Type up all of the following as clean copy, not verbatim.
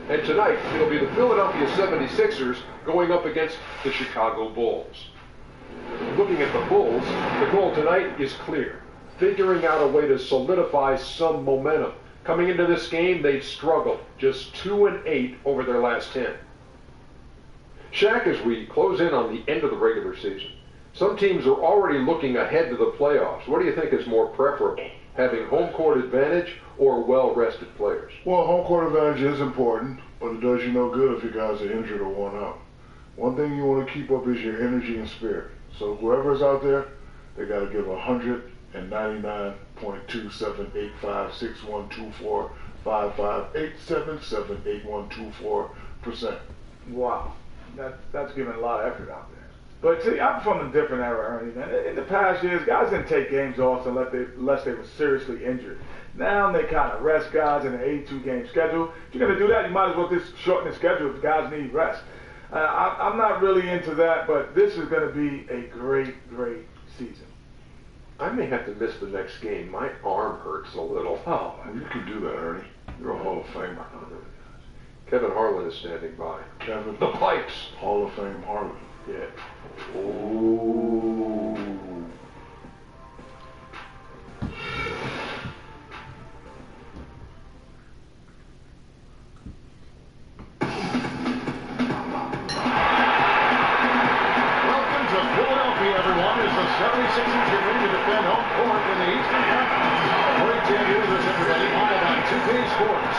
And tonight, it'll be the Philadelphia 76ers going up against the Chicago Bulls. Looking at the Bulls, the goal tonight is clear. Figuring out a way to solidify some momentum. Coming into this game, they've struggled. Just 2-8 over their last 10. Shaq, as we close in on the end of the regular season, some teams are already looking ahead to the playoffs. What do you think is more preferable? Having home court advantage or well-rested players? Well, home court advantage is important, but it does you no good if your guys are injured or worn out. One thing you want to keep up is your energy and spirit. So whoever's out there, they got to give 199.27856124558777812%. Wow, that's giving a lot of effort out there. But see, I'm from a different era, Ernie, man. In the past years, guys didn't take games off unless they were seriously injured. Now they kind of rest guys in an 82-game schedule. If you're going to do that, you might as well just shorten the schedule if guys need rest. I'm not really into that, but this is going to be a great season. I may have to miss the next game. My arm hurts a little. Oh, you can do that, Ernie. You're a Hall of Famer. Kevin Harlan is standing by. Kevin, the pipes. Hall of Fame Harlan. Yeah. Ooh. Everyone, as the 76ers get ready to defend home court in the Eastern Conference. Great to have you with us, everybody. Live on 2K Sports.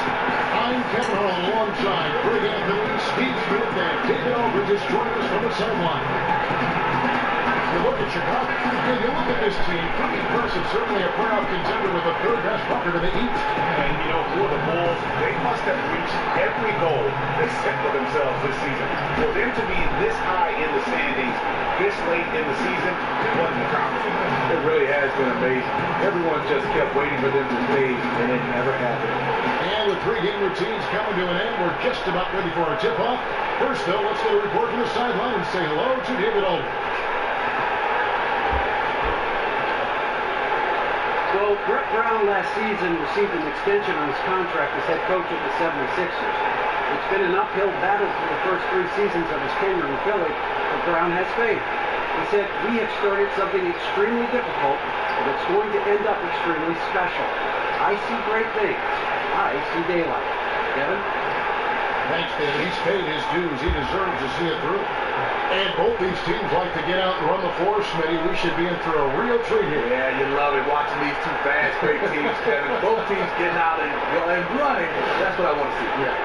I'm Kevin Harlan alongside Greg Anthony, Steve Smith, and David Aldridge is joining us from the sideline. You look at Chicago, and you look at this team, pretty impressive. Certainly a playoff contender with the third-best record in the East. And, you know, for the Bulls, they must have reached every goal they set for themselves this season. For them to be this high in the standings this late in the season, it wasn't accomplishable. It really has been amazing. Everyone just kept waiting for them to stage, and it never happened. And with three-game routines coming to an end, we're just about ready for our tip-off. First, though, let's get a report from the sideline and say hello to David Aldridge. Well, Brett Brown last season received an extension on his contract as head coach of the 76ers. It's been an uphill battle for the first 3 seasons of his tenure in Philly, but Brown has faith. He said, "We have started something extremely difficult, but it's going to end up extremely special. I see great things. I see daylight." Kevin? Thanks, David. He's paid his dues. He deserves to see it through. And both these teams like to get out and run the floor, Smitty. We should be in for a real treat here. Yeah, you love it watching these two fast, great teams, Kevin. Both teams getting out and running. That's what I want to see. Yeah.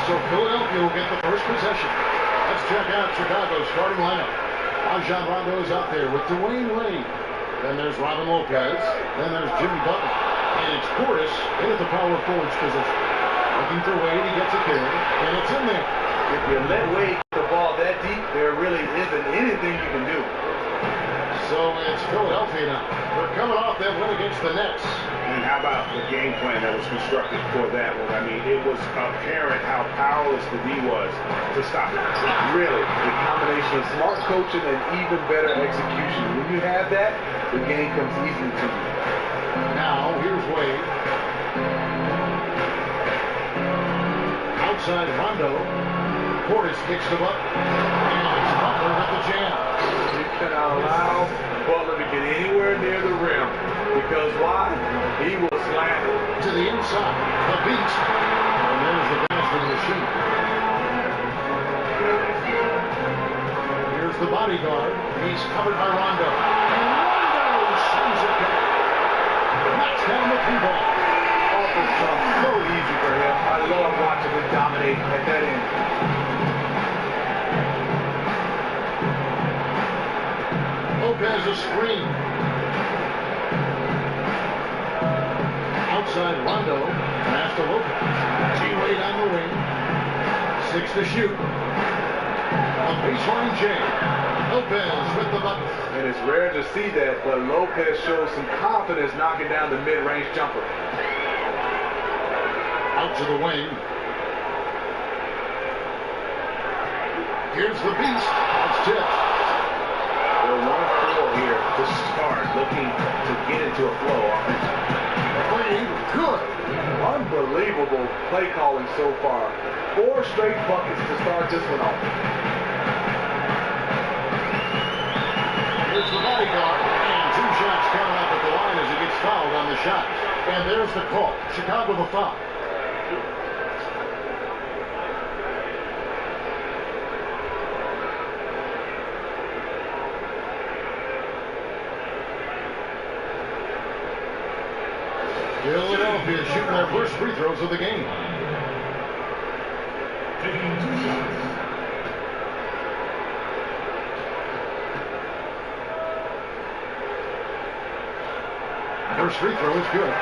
So Philadelphia will get the first possession. Let's check out Chicago's starting lineup. Rajon Rondo is out there with Dwayne Wade. Then there's Robin Lopez. Then there's Jimmy Butler. And it's Portis in at the power forward's position. Looking for Wade, he gets it there. And it's in there. If you let Wade get the ball that deep, there really isn't anything you can do. So it's Philadelphia now. They're coming off that win against the Nets. And how about the game plan that was constructed for that one? I mean, it was apparent how powerless the D was to stop it. Really, the combination of smart coaching and even better execution. When you have that, the game comes easily to you. Now, here's Wade. Outside Rondo. Portis kicks the bucket. And it's Butler with the jam. You cannot allow Butler to get anywhere near the rim. Because why? He will slam it. To the inside. The beast. And there's the pass for the machine. Here's the bodyguard. He's covered by Rondo. And Rondo sends it back. Knocks down the 3-ball. Off the jump. So easy for him. I love watching him dominate at that end. Lopez a screen. Outside Rondo. Pass to Lopez. G-Wade on the wing. 6 to shoot. A baseline jam. Lopez with the bucket. And it's rare to see that, but Lopez shows some confidence knocking down the mid-range jumper. Out to the wing. Here's the beast. That's tipped. They're 1-4 here to start, looking to get into a flow offensively. Played good. Unbelievable play calling so far. 4 straight buckets to start this one off. Here's the bodyguard, and 2 shots coming up at the line as he gets fouled on the shot. And there's the call. Chicago the foul. Philadelphia shooting their first free throws of the game. First free throw is good.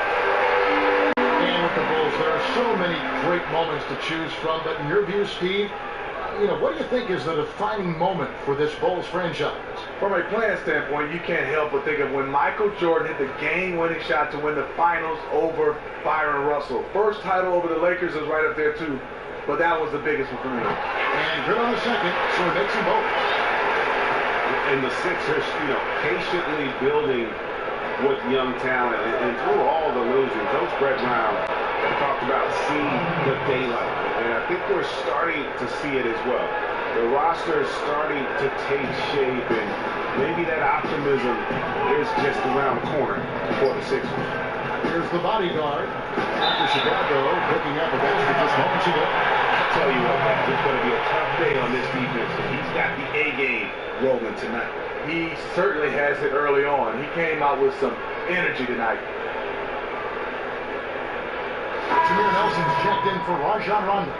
And with the Bulls, there are so many great moments to choose from. But in your view, Steve, what do you think is the defining moment for this Bulls franchise? From a playing standpoint, you can't help but think of when Michael Jordan hit the game-winning shot to win the finals over Byron Russell. First title over the Lakers is right up there too, but that was the biggest one for me. And good on the second, so it makes them both. And the Sixers, patiently building with young talent, and through all the losing, Coach Brett Brown talked about seeing the daylight, and I think we're starting to see it as well. The roster is starting to take shape, and maybe that optimism is just around the corner for the Sixers. Here's the bodyguard after Chicago picking up a basket just moments ago. I tell you what, man, it's going to be a tough day on this defense. He's got the A game rolling tonight. He certainly has it early on. He came out with some energy tonight. Jameer Nelson's checked in for Rajon Rondo.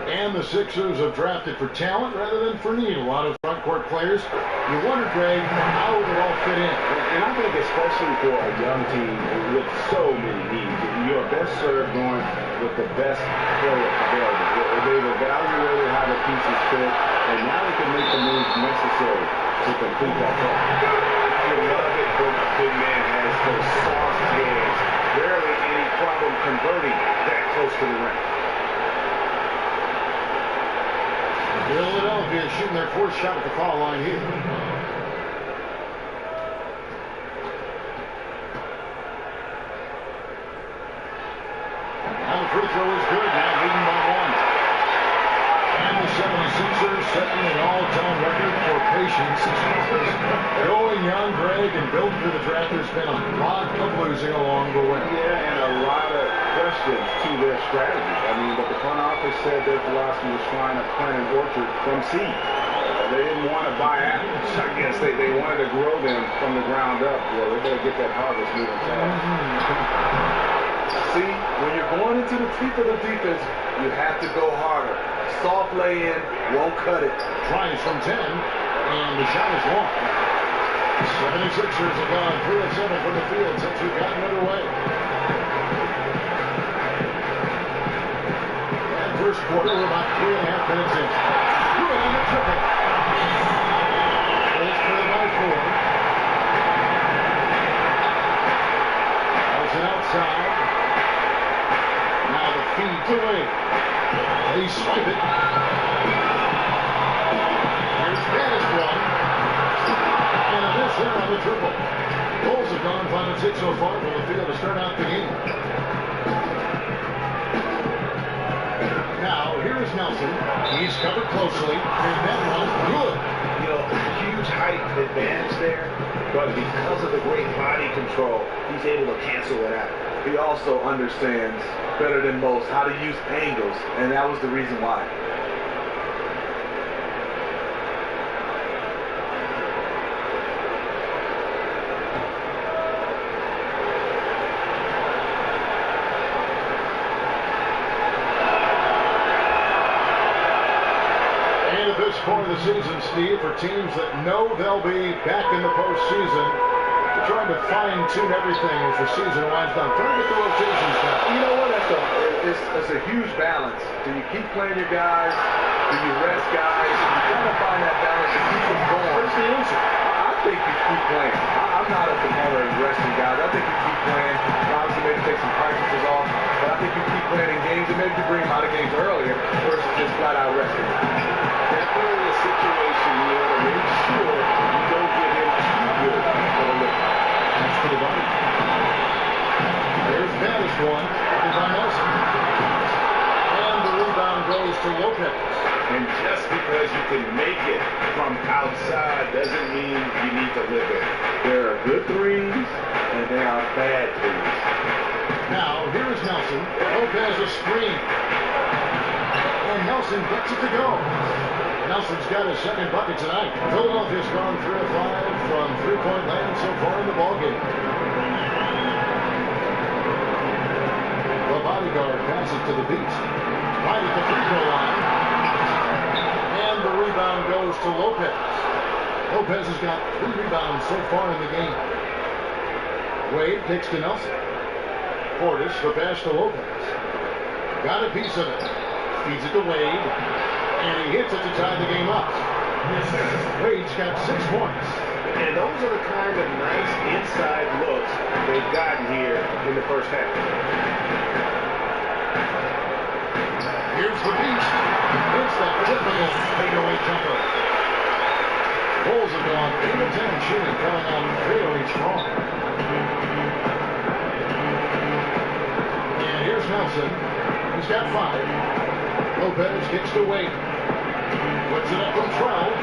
And the Sixers have drafted for talent rather than for need. A lot of front court players. You wonder, Greg, how would it all fit in? And I think especially for a young team with so many needs, you're best served going with the best player available. They've evaluated how the pieces fit, and now they can make the moves necessary to complete that job. I love it when a big man has those soft hands. Rarely any problem converting that close to the rim. Philadelphia shooting their 4th shot at the foul line here. And the free throw is good, now leading by 1. And the 76ers setting an all-time record for patience. Going young, Greg, and building through the draft. There's been a lot of losing along the way. Yeah, and a lot of questions to their strategy. But the front office said their philosophy was trying to plant an orchard from seed. They didn't want to buy apples. I guess they wanted to grow them from the ground up. Well, they better get that harvest moving fast. See, when you're going into the teeth of the defense, you have to go harder. Soft lay-in won't cut it. Tries from 10, and the shot is long. 76ers have gone 3 of 7 from the field since we've gotten underway. And first quarter, we're about 3.5 minutes in. Good on the triple. Pulls for the by 4. Nelson outside. Now the feed to Wade. They swipe it. Here's Dennis one. And a miss there on the triple. Bulls have gone 5 and 6 so far from the field to start out the game. Now, here's Nelson. He's covered closely. And that one, good. Huge height advantage there, but because of the great body control, he's able to cancel it out. He also understands better than most how to use angles, and that was the reason why. This point of the season, Steve, for teams that know they'll be back in the postseason, they're trying to fine-tune everything as the season winds down. Trying to get the rotations down. You know what? It's a huge balance. Do you keep playing your guys? Do you rest guys? You got to find that balance and keep them going. What's the answer? I think you keep playing. I'm not a promoter of resting guys. I think you keep playing. Obviously, maybe take some practices off, but I think you keep playing in games and maybe you bring them out of games earlier versus just flat out resting. definitely a situation you want to make sure you don't give him too good for the look. That's to the body. There's baddest one. By Nelson. And the rebound goes to Lopez. And just because you can make it from outside doesn't mean you need to live it. There are good threes and there are bad threes. Now, here is Nelson. Lopez a screen. And Nelson gets it to go. Nelson's got his second bucket tonight. Philadelphia's gone 3 of 5 from three-point land so far in the ballgame. The bodyguard passes to the Beast. Right at the free throw line. And the rebound goes to Lopez. Lopez has got 3 rebounds so far in the game. Wade takes to Nelson. Portis, the pass to Lopez. Got a piece of it. Feeds it to Wade. And he hits it to tie the game up. Wade's got 6 points. And those are the kind of nice inside looks they've gotten here in the first half. Here's the Beast. It's that typical fadeaway jumper. Bulls have gone 8 of 10 shooting, coming out fairly strong. And here's Nelson. He's got 5. Lopez kicks to Wade. Puts it up from 12.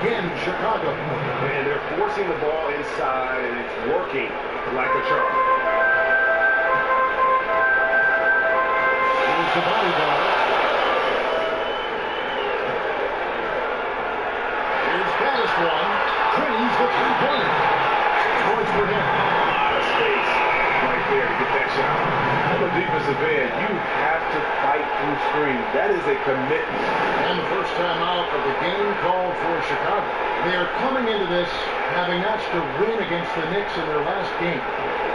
Again, Chicago. And they're forcing the ball inside, and it's working like a charm. Here's the bodyguard. Here's baddest one. Drains the 3-pointer. 6 points for him. A lot of space right there to get that shot. On the defensive end, you have to fight through screens. That is a commitment. And the first time out of the game called for Chicago. They are coming into this having notched a win against the Knicks in their last game.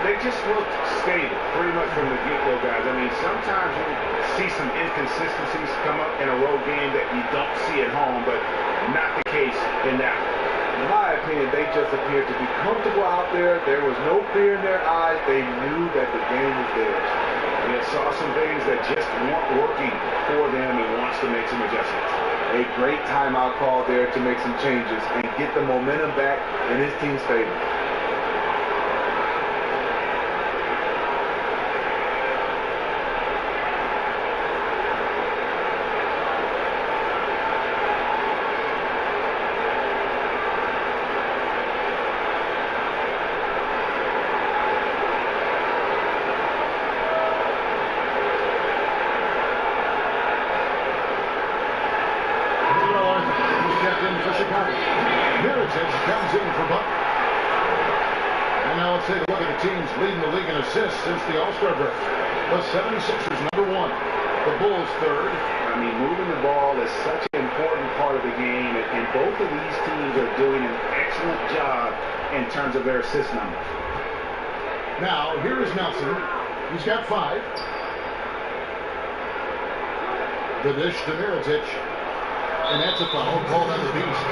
They just looked stable pretty much from the get-go, guys. I mean, sometimes you see some inconsistencies come up in a road game that you don't see at home, but not the case in that one. In my opinion, they just appeared to be comfortable out there. There was no fear in their eyes. They knew that the game was theirs. And they saw some things that just weren't working for them and wants to make some adjustments. A great timeout call there to make some changes and get the momentum back in his team's favor. For Chicago. Mirotic comes in for Buck. And now let's take a look at the teams leading the league in assists since the All-Star break. The 76ers, number 1. The Bulls, 3rd. I mean, moving the ball is such an important part of the game, and both of these teams are doing an excellent job in terms of their assist numbers. Now, here is Nelson. He's got 5. The dish to Mirotic. And that's a foul called on the Beast.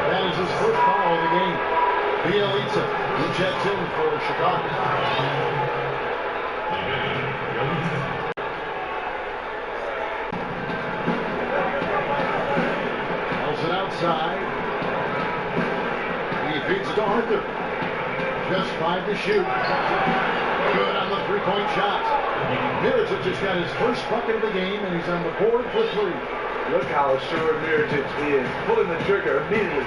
That is his first foul of the game. Bielitsa, who checks in for Chicago. Nelson outside. He feeds it to Arthur. Just 5 to shoot. Good on the 3-point shot. Mirotic just got his first bucket of the game, and he's on the board for 3. Look how assured Mirotic is, pulling the trigger immediately.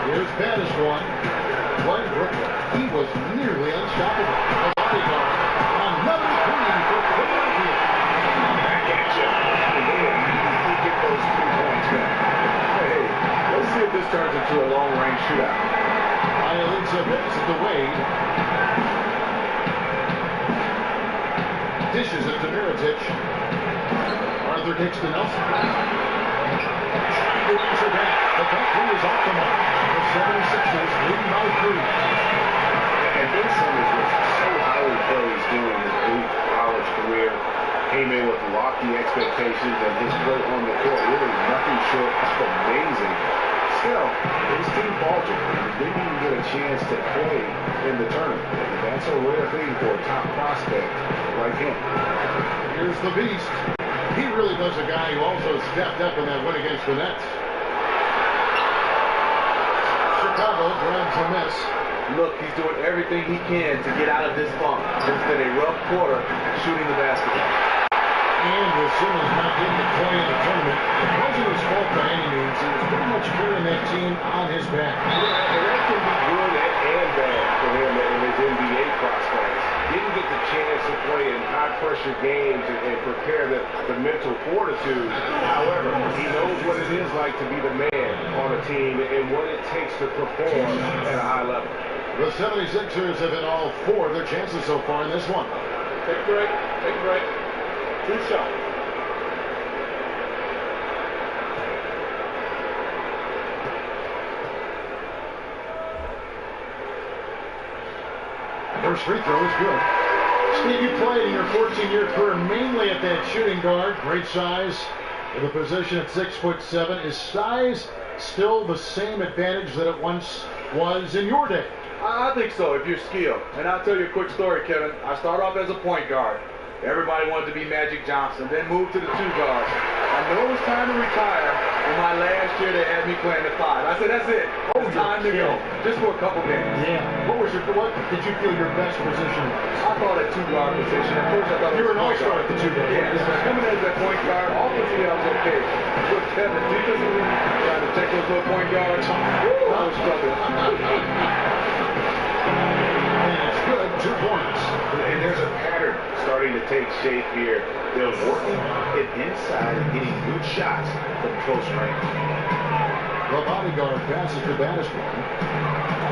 Here's baddest one. Glenn Brooklyn. He was nearly unstoppable. A bodyguard. Another 3 for Philadelphia. Back at you. And they immediately get those 3 points back. Hey, let's see if this turns into a long-range shootout. Bielitsa passes to Wade. Dishes it to Mirotic. Arthur kicks to Nelson. Trying to answer back, but that 3 is off the mark. The 76ers leading by 3. And Ben Simmons was so highly praised during his brief college career. Came in with lofty expectations, and his play on the court really nothing short of amazing. Still, his team faltered and didn't even get a chance to play in the tournament. And that's a rare thing for a top prospect like him. Here's the Beast. he really was a guy who also stepped up in that win against the Nets. Chicago grabs a miss. Look, he's doing everything he can to get out of this funk. It's been a rough quarter shooting the basketball. And with Simmons not getting to play in the tournament, it wasn't his fault by any means. He was pretty much carrying that team on his back. Yeah, and that can be good and bad for him in his NBA prospects. Didn't get the chance to play in high-pressure games and prepare the mental fortitude. However, he knows what it is like to be the man on a team and what it takes to perform at a high level. The 76ers have hit all 4 of their chances so far in this one. Take a break. Take a break. Good shot. First free throw is good. Steve, you played in your 14-year career mainly at that shooting guard. Great size for the position at 6'7". Is size still the same advantage that it once was in your day? I think so, if you're skilled. And I'll tell you a quick story, Kevin. I started off as a point guard. Everybody wanted to be Magic Johnson, then moved to the 2 guard. I know it was time to retire. In my last year, they had me playing the 5. I said, that's it. It's time to go. Just for a couple games. Yeah. What did you feel your best position was? I thought a 2 guard position. At first, I thought you were an all-star at the 2 guard. Yeah, so coming in as a point guard, offensively, I was okay. But Kevin, defensively, trying to take those little point guards, I was struggling. And it's good, 2 points. And there's a pattern starting to take shape here. They're working it inside and getting good shots from close range. The bodyguard passes to Bannister.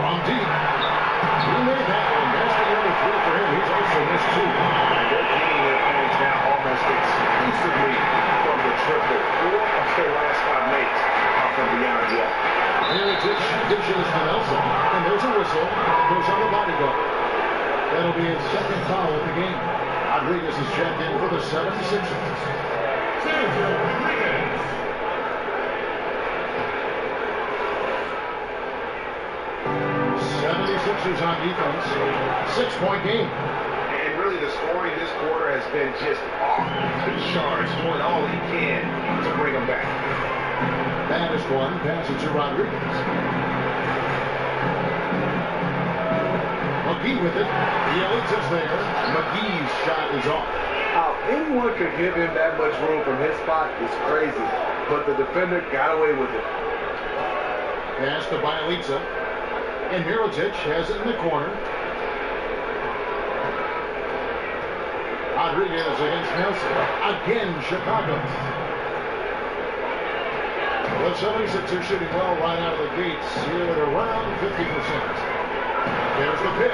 On deep. He made that one. That's the other 3 for him. He's also missed 2. And they're getting their points now almost exclusively from the triple. 4 of their last 5 makes are from beyond the arc. Here it is, dishes to Nelson. And there's a whistle. Goes on the bodyguard. That'll be his 2nd foul of the game. Rodriguez is checked in for the 76ers. Sergio Rodriguez. '76ers on defense. 6-point game. And really the scoring this quarter has been just off the charts, doing all he can to bring them back. Baddest one, passes to Rodriguez. McGee with it. Bielitsa's there. McGee's shot is off. How anyone could give him that much room from his spot is crazy. But the defender got away with it. Pass to Bielitsa. And Mirotic has it in the corner. Rodriguez against Nelson. Again, Chicago. The 76ers shooting well right out of the gates here at around 50%. There's the pick.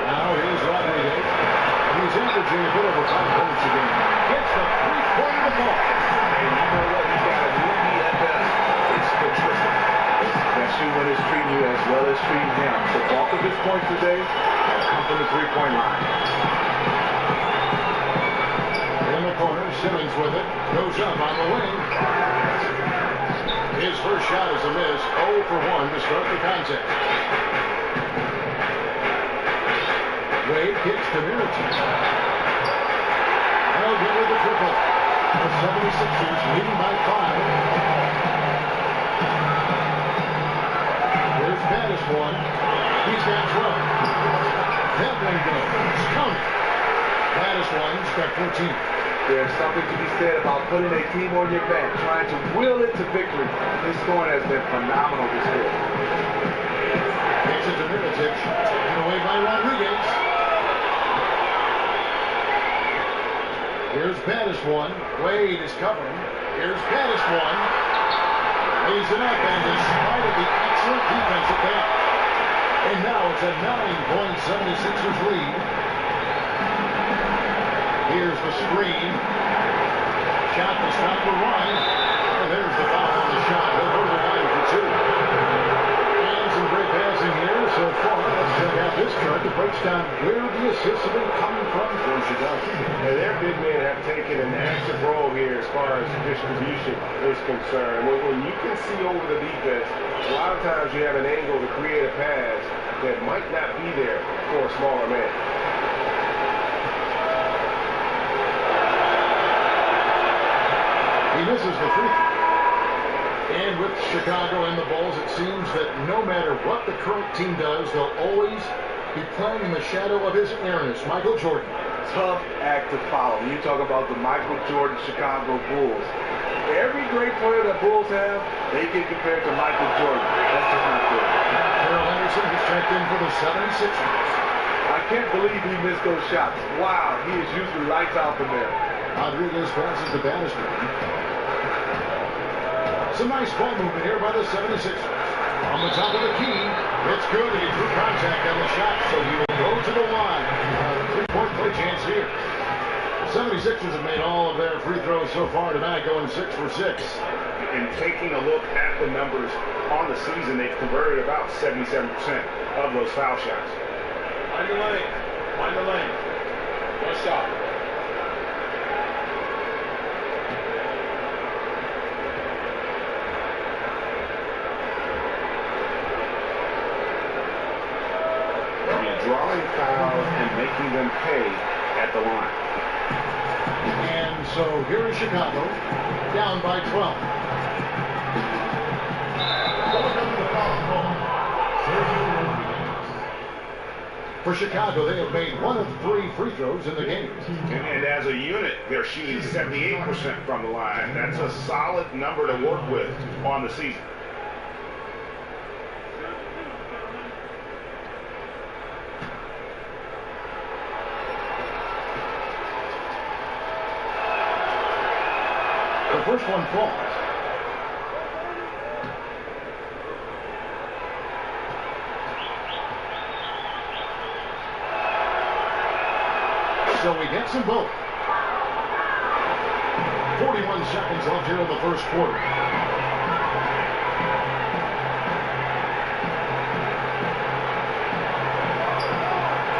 Now here's Rodriguez. He's averaging a bit over 5 points a game. Gets the 3-point of the ball. And you know what? He's got a new DFS. It's the triple. Especially when it's treating you as well as treating him. The bulk of his points today have come from the 3-point line. In the corner, Simmons with it. Goes up on the wing. His first shot is a miss. 0 for 1 to start the contest. Wade kicks to Mirotic. Held in with the triple. The 76ers leading by 5. There's baddest one. He's got 12. That one goes. Count. Baddest one's got 14. There's something to be said about putting a team on your back, trying to will it to victory. His scoring has been phenomenal this year. Takes it to Mirotic. Taken away by Rodriguez. Here's baddest one. Wade is covering. Here's baddest one. Lays it up, and despite of the excellent defense at that. And now it's a 9-point 76ers lead. Here's the screen. Shot to stop the run. And there's the foul on the shot. He'll go to the line for 2. And some great passing here so far. Let's check out this chart that breaks down where the assists have been coming from for Chicago. And their big men have taken an active role here as far as distribution is concerned. When you can see over the defense, a lot of times you have an angle to create a pass that might not be there for a smaller man. Chicago and the Bulls, it seems that no matter what the current team does, they'll always be playing in the shadow of his airness, Michael Jordan. Tough act to follow. When you talk about the Michael Jordan Chicago Bulls, every great player that Bulls have, they get compared to Michael Jordan. That's just not good. Harold Henderson has checked in for the 76ers. I can't believe he missed those shots. Wow, he is usually lights out from there. Rodriguez passes to Bannister. Some nice ball movement here by the 76ers. On the top of the key, it's good, and he drew contact on the shot, so he will go to the line. A 3-point play chance here. The 76ers have made all of their free throws so far tonight, going 6 for 6. And taking a look at the numbers on the season, they've converted about 77% of those foul shots. Find the lane. Find the lane. No shot. Drawing fouls and making them pay at the line. And so here is Chicago, down by 12. For Chicago, they have made 1 of 3 free throws in the game. And as a unit, they're shooting 78% from the line. That's a solid number to work with on the season. The first one falls. So he gets them both. 41 seconds left here in the first quarter.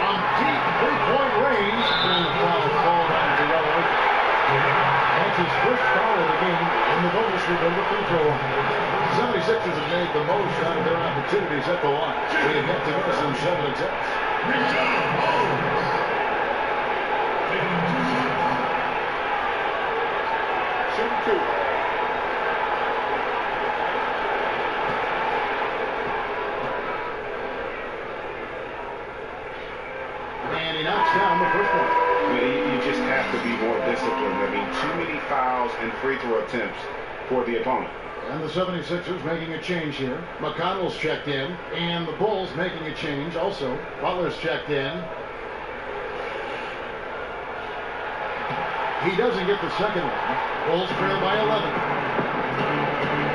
On deep three-point range, and the foul called on Geraldo. That's his first foul of the game in the bonus with the free throw line. 76ers have made the most out of their opportunities at the line. We have yet to miss in 7 attempts. And he knocks down the first one. You just have to be more disciplined. I mean, too many fouls and free throw attempts for the opponent. And the 76ers making a change here. McConnell's checked in, and the Bulls making a change also. Butler's checked in. He doesn't get the second one. Bulls trail by 11.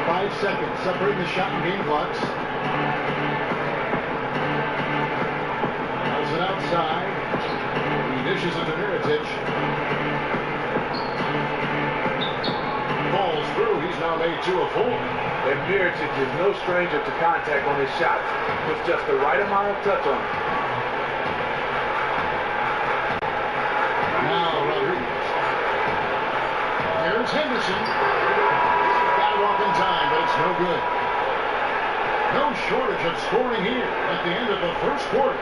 5 seconds separating the shot and game clocks. Pulls it outside. He dishes it to Mirotic. Falls through. He's now made 2 of 4. And Mirotic is no stranger to contact on his shots. Puts just the right amount of touch on it. Now Rodriguez. Here's Henderson. Got it off in time, but it's no good. No shortage of scoring here at the end of the first quarter.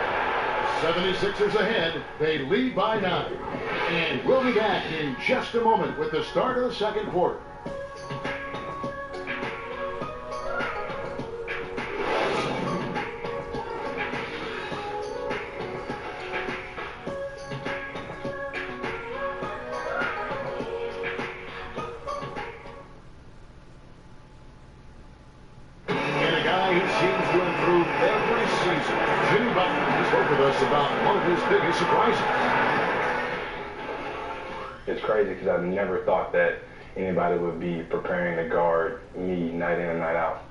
76ers ahead. They lead by 9. And we'll be back in just a moment with the start of the second quarter. About one of his biggest surprises. It's crazy because I never thought that anybody would be preparing to guard me night in and night out.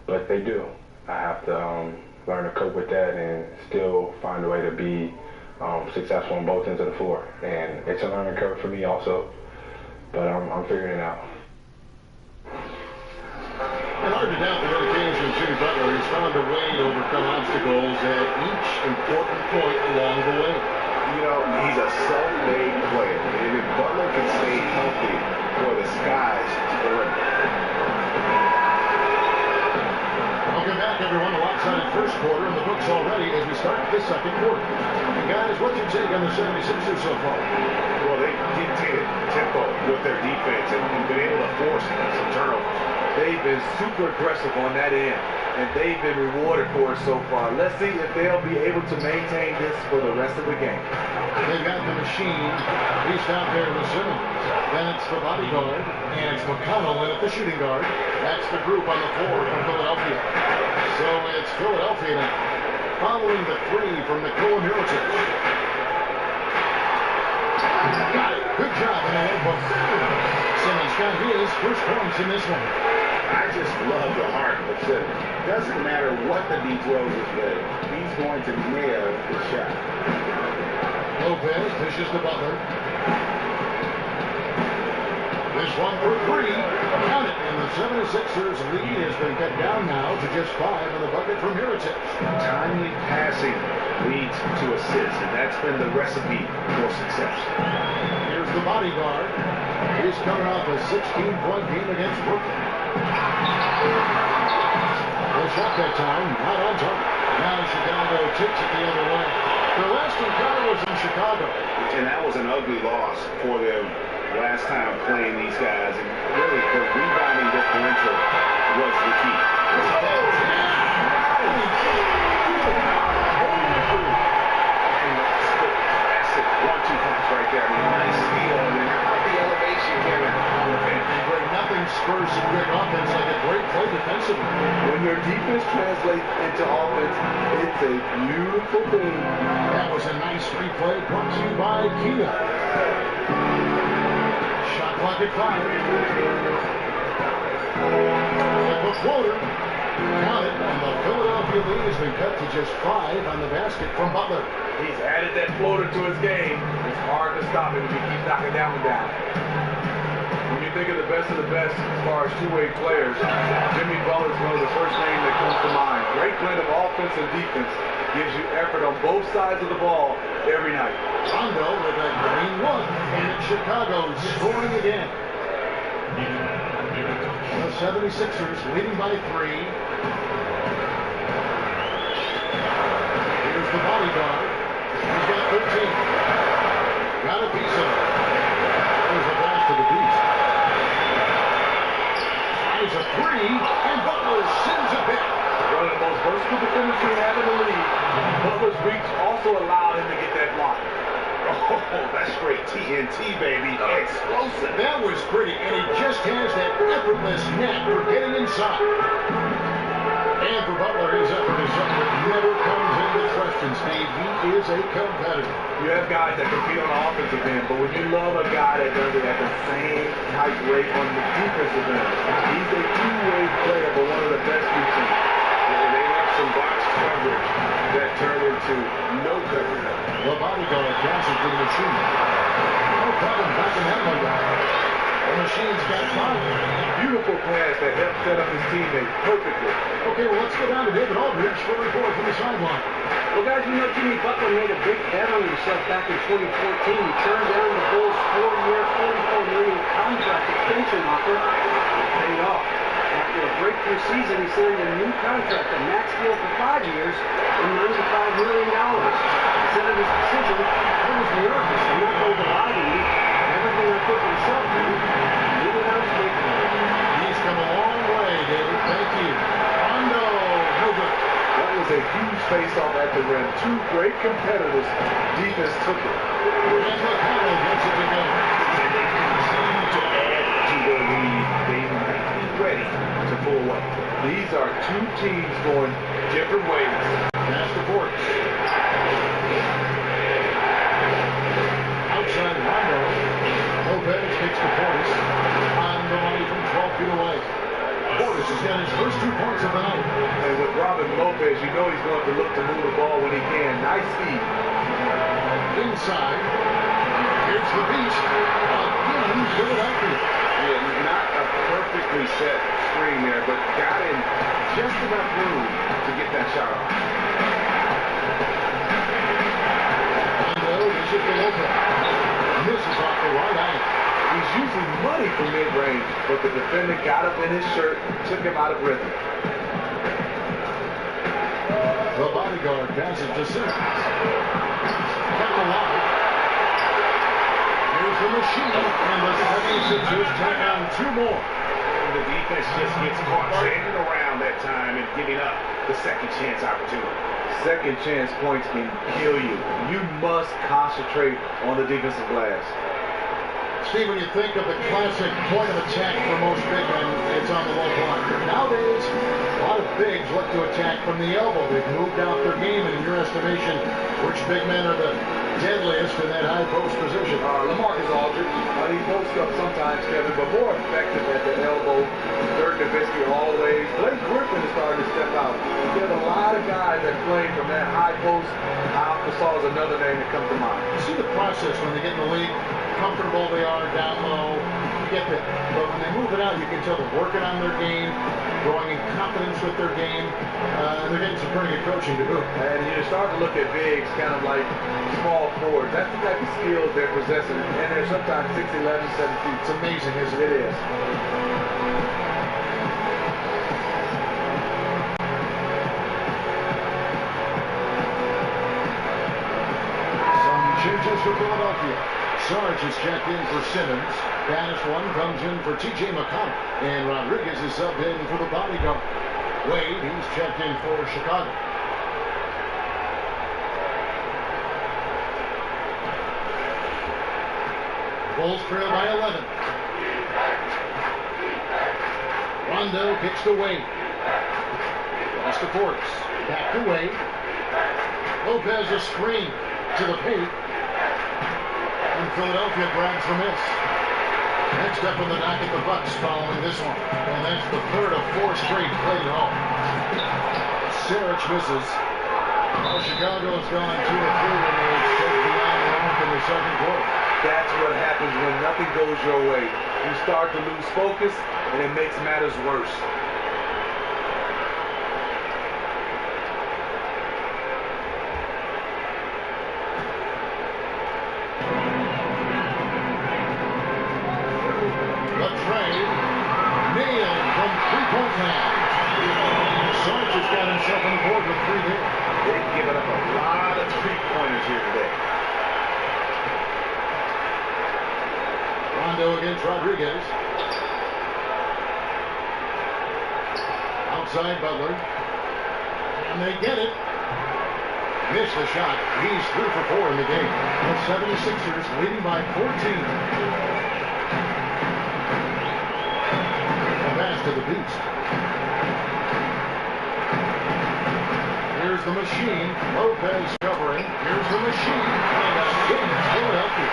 But they do. I have to learn to cope with that and still find a way to be successful on both ends of the floor. And it's a learning curve for me also, but I'm figuring it out. And hard to doubt the dedication of Jimmy Butler. He's found a way to overcome obstacles at each important point along the way. You know, he's a self-made player. And if Butler can stay healthy, boy, the sky's the limit. Welcome back, everyone. A lopsided first quarter in the books already as we start the second quarter. And guys, what's your take on the 76ers so far? Well, they dictated tempo with their defense and been able to force some turnovers. They've been super aggressive on that end, and they've been rewarded for it so far. Let's see if they'll be able to maintain this for the rest of the game. They've got the machine. He's out there with Simmons. Then it's the bodyguard, and it's McConnell in at the shooting guard. That's the group on the floor from Philadelphia. So it's Philadelphia now, following the three from Nikola Mirotic. Got it. Good job in the low post. Simmons got his first points in this one. I just love the heart of Simmons. Doesn't matter what the D throws his way, he's going to nail the shot. Lopez dishes to Butler. This one for three. Count it. And the 76ers lead has been cut down now to just 5 on the bucket from Mirotic. Timely passing leads to assists, and that's been the recipe for success. Here's the bodyguard. He's coming off a 16-point game against Brooklyn. The shot that time, not on target. Now Chicago takes it the other way. The last encounter was in Chicago. And that was an ugly loss for them last time playing these guys. And really, the rebounding differential was the key. That's it. 1-2 punch right there. I mean, nice steal. And then how about the elevation here on the bench? Great, nothing spurs some great offense like a great play defensively. When your defense translates into offense, it's a beautiful thing. That was a nice replay brought to you by Kia. Shot clock at 5. The floater. Count it, and the Philadelphia lead has been cut to just 5 on the basket from Butler. He's added that floater to his game. It's hard to stop him if he keeps knocking down and down. When you think of the best as far as two-way players, Jimmy Butler is one of the first names that comes to mind. Great blend of offense and defense. Gives you effort on both sides of the ball every night. Rondo with a green look, and Chicago scoring again. The 76ers leading by 3. Here's the bodyguard. He's got 13. Got a piece of it. There's a pass to the beast. Tries a 3, and Butler sends it back. One of the most versatile defenders we have in the league. Butler's reach also allowed him to get that block. Oh, that's straight TNT, baby. Explosive. That was pretty, and he just has that effortless knack for getting inside. And for Butler, his effort is something that never comes into question, Steve. He is a competitor. You have guys that compete on the offensive end, but when you love a guy that does it at the same type rate on the defensive end, he's a two-way player, but one of the best we've seen. And they have some box coverage that turned into no coverage. The bodyguard passes to the machine. No problem backing that one down. The machine's got 5. Beautiful pass that helped set up his teammate perfectly. Okay, well, let's go down to David Aldridge for a report from the sideline. Well, guys, you know Jimmy Butler made a big bet on himself back in 2014. He turned down the Bulls' 4-year, $44 million contract extension offer. It paid off. After a breakthrough season, he signed a new contract, a max deal for 5 years, and $95 million. He said of his decision, I was nervous. I'm not going to lie to you. Everything I put myself through, I knew what I was making of it. He's come a long way, David. Thank you. Rondo, no good. That was a huge face-off at the rim. Two great competitors. Defense took it. And McConnell gets it to go. And they continue to add to their lead. They might be ready to pull away. These are two teams going different ways. Pass to Ports. Outside Rondo. Lopez takes the Portis. On the money from 12 feet away. Portis has got his first 2 points of the night. And with Robin Lopez, you know he's going to look to move the ball when he can. Nice speed. Inside. Here's the beast. Again, Philadelphia. Yeah, not a perfectly set screen there, but got in just enough room to get that shot off. Rondo is it to Lopez. Misses off the right eye. He's usually money from mid-range, but the defender got up in his shirt, took him out of rhythm. The bodyguard passes to Simmons. Kept alive. Here's the machine, and the 76ers tack on 2 more. and the defense just gets caught standing around that time and giving up the second chance opportunity. Second chance points can kill you. You must concentrate on the defensive glass. Steve, when you think of the classic point of attack for most big men, it's on the low block. Nowadays, a lot of bigs look to attack from the elbow. They've moved out their game, and in your estimation, which big men are the deadliest in that high post position? LaMarcus Aldridge. He posts up sometimes, Kevin, but more effective at the elbow. Dirk Nowitzki always. Blake Griffin is starting to step out. There's a lot of guys that play from that high post. Al Gasol is another name that comes to mind. You see the process when they get in the league, comfortable they are down low, you get that. But when they move it out, you can tell they're working on their game, growing in confidence with their game, and they're getting some pretty good coaching to boot. And you start to look at bigs kind of like small forwards. That's the type of skills they're possessing. And they're sometimes 6'11", 7 feet. It's amazing, isn't It it? is. Some changes for Philadelphia. Sarge is checked in for Simmons. Banis one comes in for T.J. McConnell. And Rodriguez is subbed in for the bodyguard. Wade, he's checked in for Chicago. Bulls trail by 11. Rondo kicks to Wade. Lost to Portis. Back to Wade. Lopez a screen to the paint. And Philadelphia grabs the miss. Next up on the docket, the Bucks following this one. And that's the third of 4 straight played home. Sarich misses. Well, Chicago's gone 2 of 3 when they check beyond the arc in the second quarter. That's what happens when nothing goes your way. You start to lose focus, and it makes matters worse. The trade, nailed from 3-point land. Sarge has got himself on the board with 3 there. They've given up a lot of three-pointers here today. Rondo against Rodriguez. Outside Butler. And they get it. Missed the shot. He's 3 for 4 in the game. The 76ers leading by 14. A pass to the Beast. Here's the machine. Lopez covering. Here's the machine. And a goodness, Philadelphia.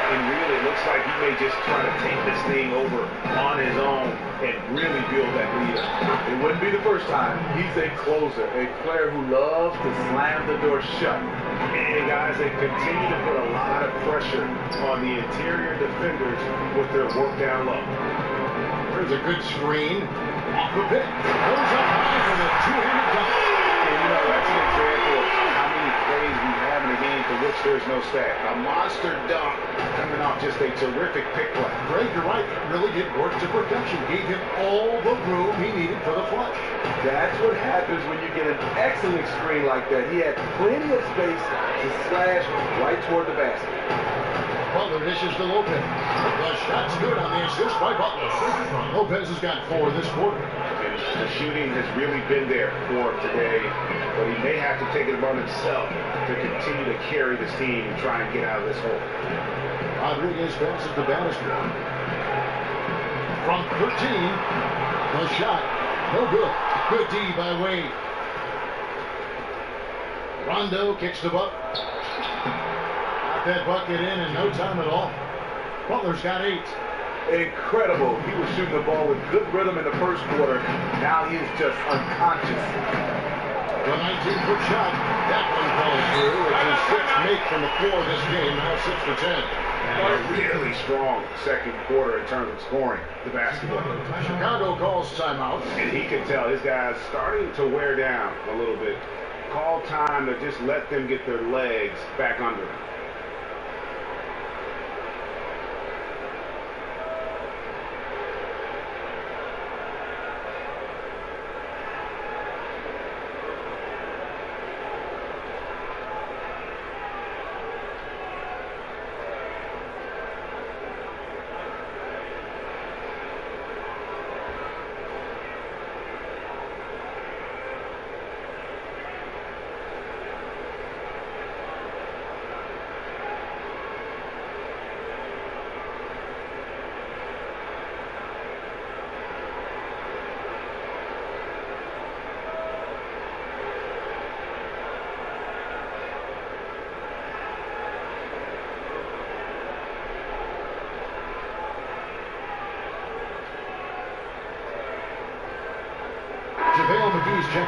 And really, it looks like he may just try to take this thing over on his own and really build that lead up. It wouldn't be the first time. He's a closer, a player who loves to slam the door shut. And guys, they continue to put a lot of pressure on the interior defenders with their work down low. There's a good screen. Off the pick. Goes up high for the two-handed dunk. And you know, that's an example of how many plays we have in a game for which there's no stat. A monster dunk coming off just a terrific pick play. Greg, you're right. Really did work to perfection. Gave him all the room he needed for the flush. That's what happens when you get an excellent screen like that. He had plenty of space to slash right toward the basket. Butler dishes to Lopez. The shot's good on the assist by Butler. Lopez has got 4 this quarter. And the shooting has really been there for him today, but he may have to take it upon himself to continue to carry this team and try and get out of this hole. Rodriguez passes to Bannister. From 13, the shot, no good. Good D by Wade. Rondo kicks the bucket. Got that bucket in no time at all. Butler's got 8. Incredible. He was shooting the ball with good rhythm in the first quarter. Now he's just unconscious. The 19-foot shot, that one falls through. It's his 6th make from the floor this game, now 6 for 10. And a really strong second quarter in terms of scoring the basketball. Chicago calls timeout. And he could tell his guys starting to wear down a little bit. Call time to just let them get their legs back under them.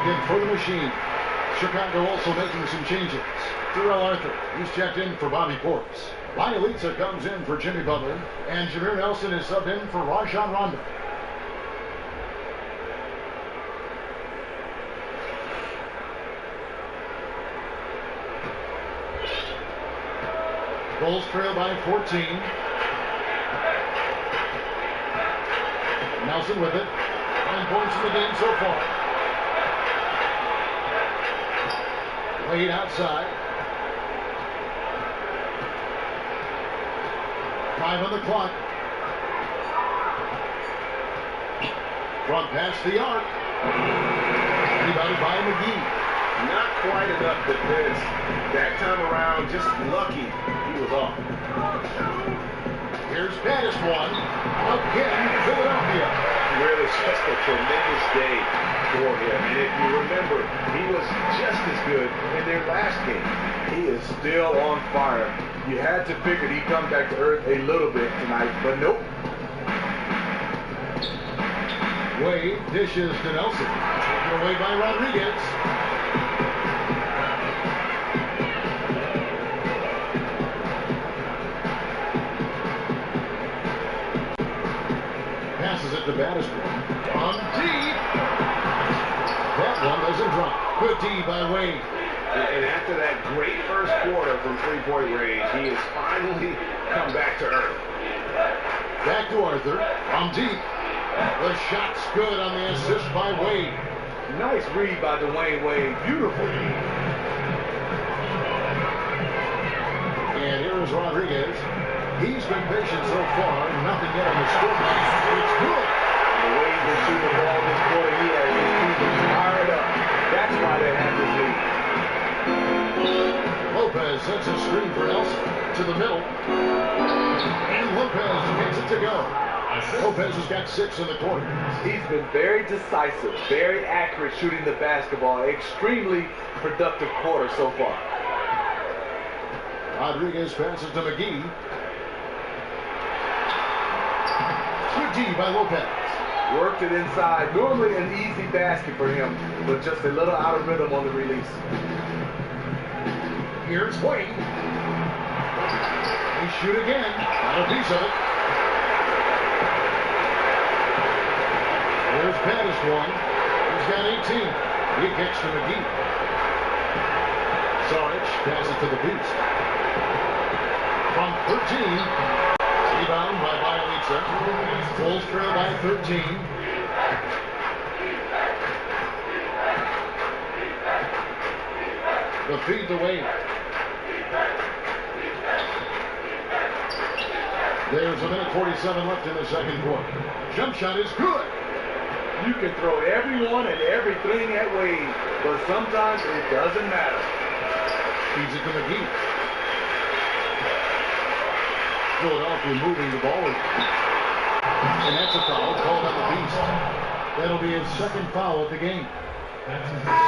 in for the machine. Chicago also making some changes. Terrell Arthur, he's checked in for Bobby Portis. Lialitza comes in for Jimmy Butler, and Jameer Nelson is subbed in for Rajon Rondo. Bulls trail by 14. Nelson with it. 9 points in the game so far. Wade outside. 5 on the clock. Front past the arc. Rebounded by McGee. Not quite enough defense that time around. Just lucky he was off. Here's Pattis one. Again, Philadelphia. Really just a tremendous day for him. And if you remember, he was just as good in their last game. He is still on fire. You had to figure he'd come back to earth a little bit tonight, but nope. Wade dishes to Nelson. Taken away by Rodriguez. Passes it to Battister. On deep. That one doesn't drop. Good D by Wade. And after that great first quarter from three-point range, he has finally come back to earth. Back to Arthur. On deep. The shot's good on the assist by Wade. Nice read by Dwayne Wade. Beautiful. And here is Rodriguez. He's been patient so far. Nothing yet on the scoreboard. It's good. The way he can shoot the ball this quarter, he has his people fired up. That's why they have this lead. Lopez sets a screen for Nelson to the middle. And Lopez gets it to go. Lopez has got 6 in the quarter. He's been very decisive, very accurate shooting the basketball. Extremely productive quarter so far. Rodriguez passes to McGee. Good D by Lopez. Worked it inside. Normally an easy basket for him, but just a little out of rhythm on the release. Here's Wade. They shoot again. Got a piece of it. Here's Pattis one. He's got 18. He kicks to McGee. Saric passes to the Beast. From 13. Rebound by Bialica. Bulls trail by 13. The feed to Wade. There's a minute 47 left in the second quarter. Jump shot is good. You can throw everyone and everything at Wade, but sometimes it doesn't matter. Feeds it to McGee. Philadelphia moving the ball. And that's a foul called on the Beast. That'll be his second foul of the game.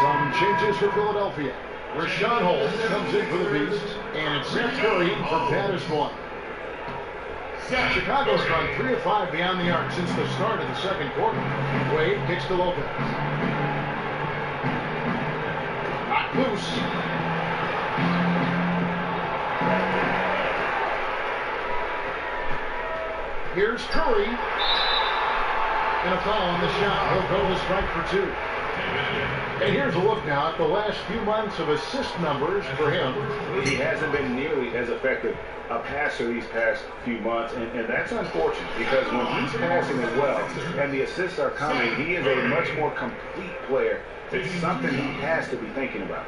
Some changes for Philadelphia. Rashawn Holmes comes in for the Beast, and it's Seth Curry in for Pattis one. Chicago's gone 3 of 5 beyond the arc since the start of the second quarter. Wade kicks to Lopez. Knocked loose. Here's Curry. And a foul on the shot. He'll go to strike for 2. And here's a look now at the last few months of assist numbers for him. He hasn't been nearly as effective a passer these past few months, and that's unfortunate because when he's passing as well and the assists are coming, he is a much more complete player. It's something he has to be thinking about.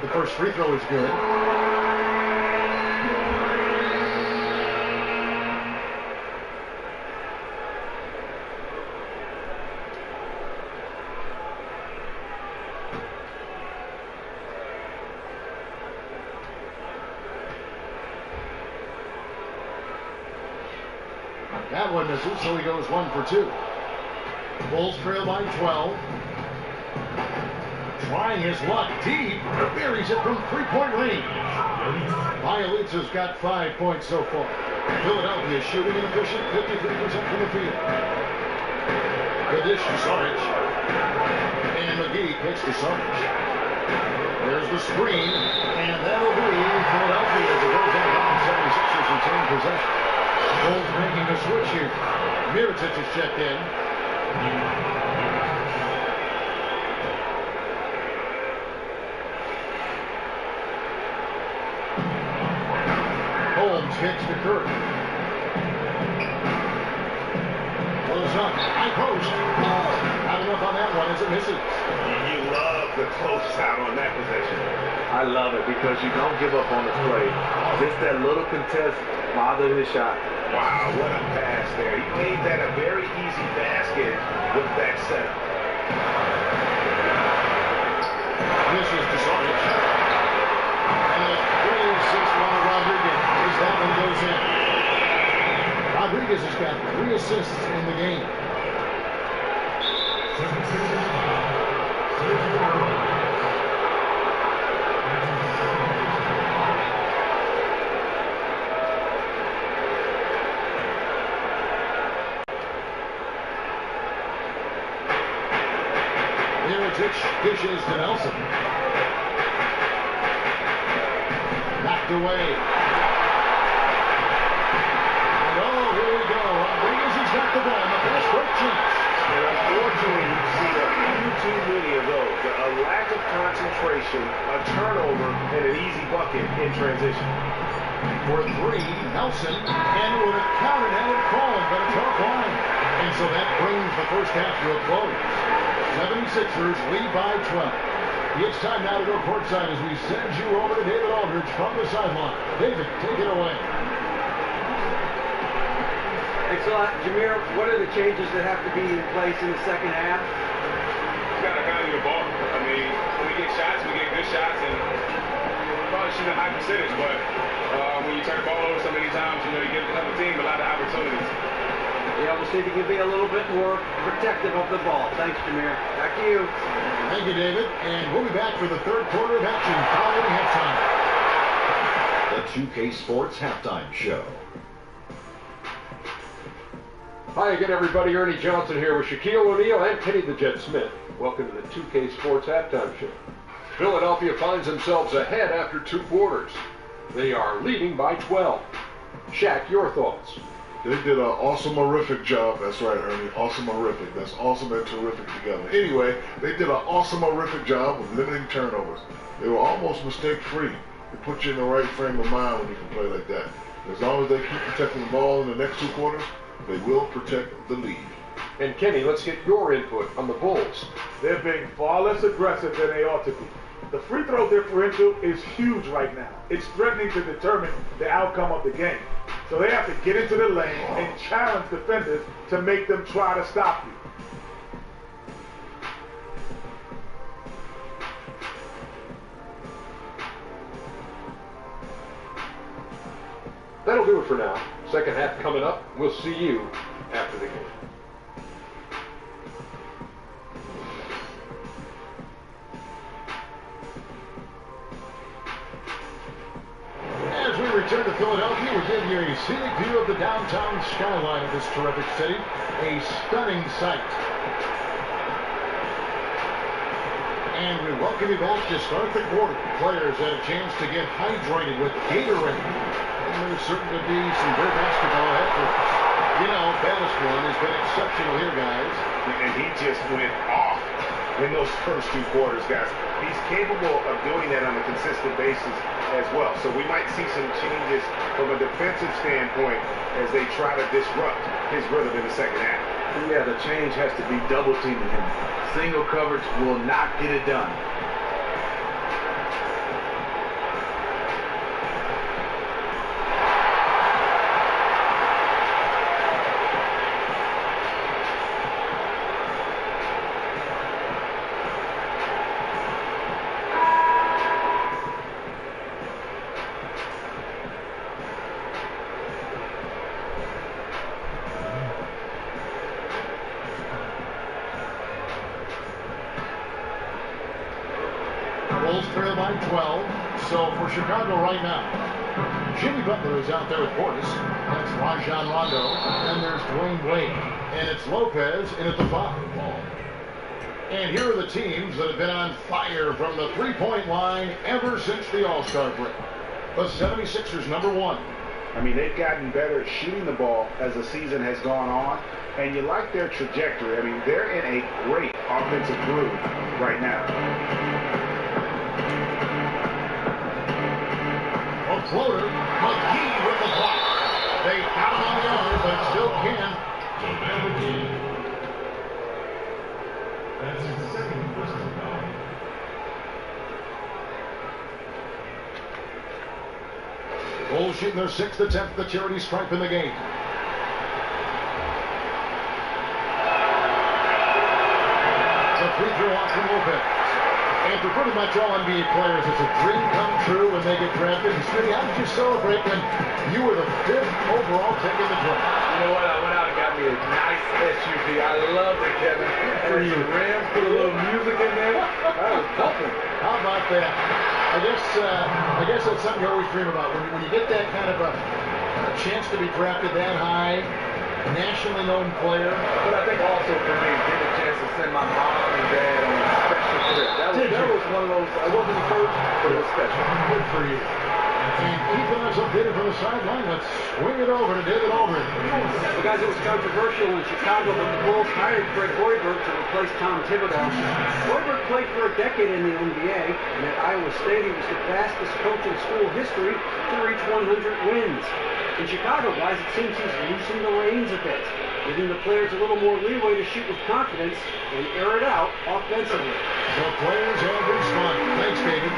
The first free throw is good. That one misses, so he goes 1 for 2. Bulls trail by 12. trying his luck deep. Buries it from three-point range. Bielitsa's got 5 points so far. Philadelphia shooting an efficient 53% from the field. The dish to Saric. And McGee kicks to Saric. There's the screen, and that'll be Philadelphia as it goes down bottom. 76ers retain possession. Bulls making a switch here. Mirotic is checked in. Holmes kicks to Curry. Goes up, high post. Not enough on that one as it misses. You love the closeout on that possession. I love it because you don't give up on the play. Just that little contest bothered his shot. Wow, what a pass there. He made that a very easy basket with that setup. This is Saric. And a great assist on Rodriguez as that one goes in. Rodriguez has got 3 assists in the game. Mirotic dishes to Nelson. Knocked away. And oh, here we go. Rodriguez has got the ball. The fast break chance. And unfortunately, we've seen a few too many of those. A lack of concentration, a turnover, and an easy bucket in transition. For 3, Nelson, and would have counted had it fallen, but it's offline. And so that brings the first half to a close. 76ers lead by 12. It's time now to go courtside as we send you over to David Aldridge from the sideline. David, take it away. Thanks a lot, Jameer. What are the changes that have to be in place in the second half? You got to value the ball. I mean, when we get shots, we get good shots, and probably shoot a high percentage, but when you turn the ball over so many times, you give the other team a lot of opportunities. Yeah, we'll see if you can be a little bit more protective of the ball. Thanks, Jameer. Back to you. Thank you, David. And we'll be back for the third quarter of action following halftime. The 2K Sports Halftime Show. Hi again, everybody. Ernie Johnson here with Shaquille O'Neal and Kenny the Jet Smith. Welcome to the 2K Sports Halftime Show. Philadelphia finds themselves ahead after 2 quarters. They are leading by 12. Shaq, your thoughts? They did an awesome, horrific job. That's right, Ernie. Awesome, horrific. That's awesome and terrific together. Anyway, they did an awesome, horrific job of limiting turnovers. They were almost mistake-free. It puts you in the right frame of mind when you can play like that. As long as they keep protecting the ball in the next 2 quarters, they will protect the lead. And Kenny, let's get your input on the Bulls. They're being far less aggressive than they ought to be. The free throw differential is huge right now. It's threatening to determine the outcome of the game. So they have to get into the lane and challenge defenders to make them try to stop you. That'll do it for now. Second half coming up. We'll see you after the game. As we return to Philadelphia, we're giving you a scenic view of the downtown skyline of this terrific city. A stunning sight. And we welcome you back to start the quarter. Players had a chance to get hydrated with Gatorade. And there's certain to be some great basketball ahead for us. You know, Bayless one has been exceptional here, guys. And he just went off in those first 2 quarters, guys. He's capable of doing that on a consistent basis as well. So we might see some changes from a defensive standpoint as they try to disrupt his rhythm in the second half. Yeah, the change has to be double teaming him. Single coverage will not get it done. trail by 12. So for Chicago right now, Jimmy Butler is out there with Portis. That's Rajon Rondo. And there's Dwayne Wade. And it's Lopez in at the 5. And here are the teams that have been on fire from the three-point line ever since the All-Star break. The 76ers, number 1. I mean, they've gotten better at shooting the ball as the season has gone on, and you like their trajectory. I mean, they're in a great offensive groove right now. A floater, McGee with the block. They got him on the arm, but still can. That's his second personal foul. Bulls shooting their 6th attempt at the charity stripe in the game. The free throw off from Lopez. And for pretty much all NBA players, it's a dream come true when they get drafted. And Smitty, how did you celebrate when you were the 5th overall pick in the draft? You know what? I went out and got me a nice SUV. I loved it, Kevin. For you, Rams, put a little music in there. That was pumping. How about that? I guess that's something you always dream about. When you get that kind of a chance to be drafted that high, nationally known player. But I think also for me, getting a chance to send my mom and dad on a special trip. That was one of those, I wasn't the first, but it was special. Good for you. And keeping us updated from the sideline, let's swing it over to David Aldridge. Well, guys, it was controversial in Chicago, but the Bulls hired Fred Hoiberg to replace Tom Thibodeau. Hoiberg played for a decade in the NBA, and at Iowa State, he was the fastest coach in school history to reach 100 wins. In Chicago, guys, it seems he's loosened the reins a bit, giving the players a little more leeway to shoot with confidence and air it out offensively. The players have responded. Thanks, David.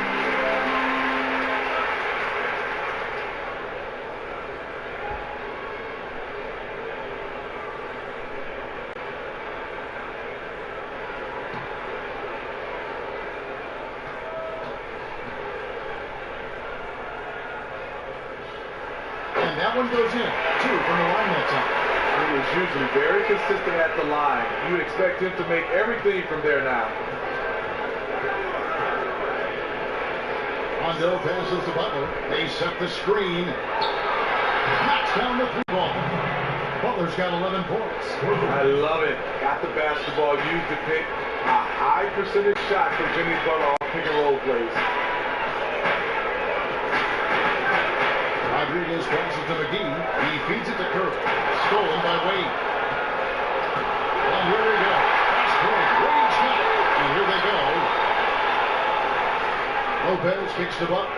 That one goes in. 2 from the line that time. He is usually very consistent at the line. You expect him to make everything from there now. Rondo passes to Butler. They set the screen. Knocks down the 3-ball. Butler's got 11 points. I love it. Got the basketball, used to pick a high percentage shot for Jimmy Butler on pick and roll plays. Rodriguez passes to McGee. He feeds it to Curry. Stolen by Wade. And here we go. Fast break. Wade's got it. And here they go. Lopez kicks the bucket.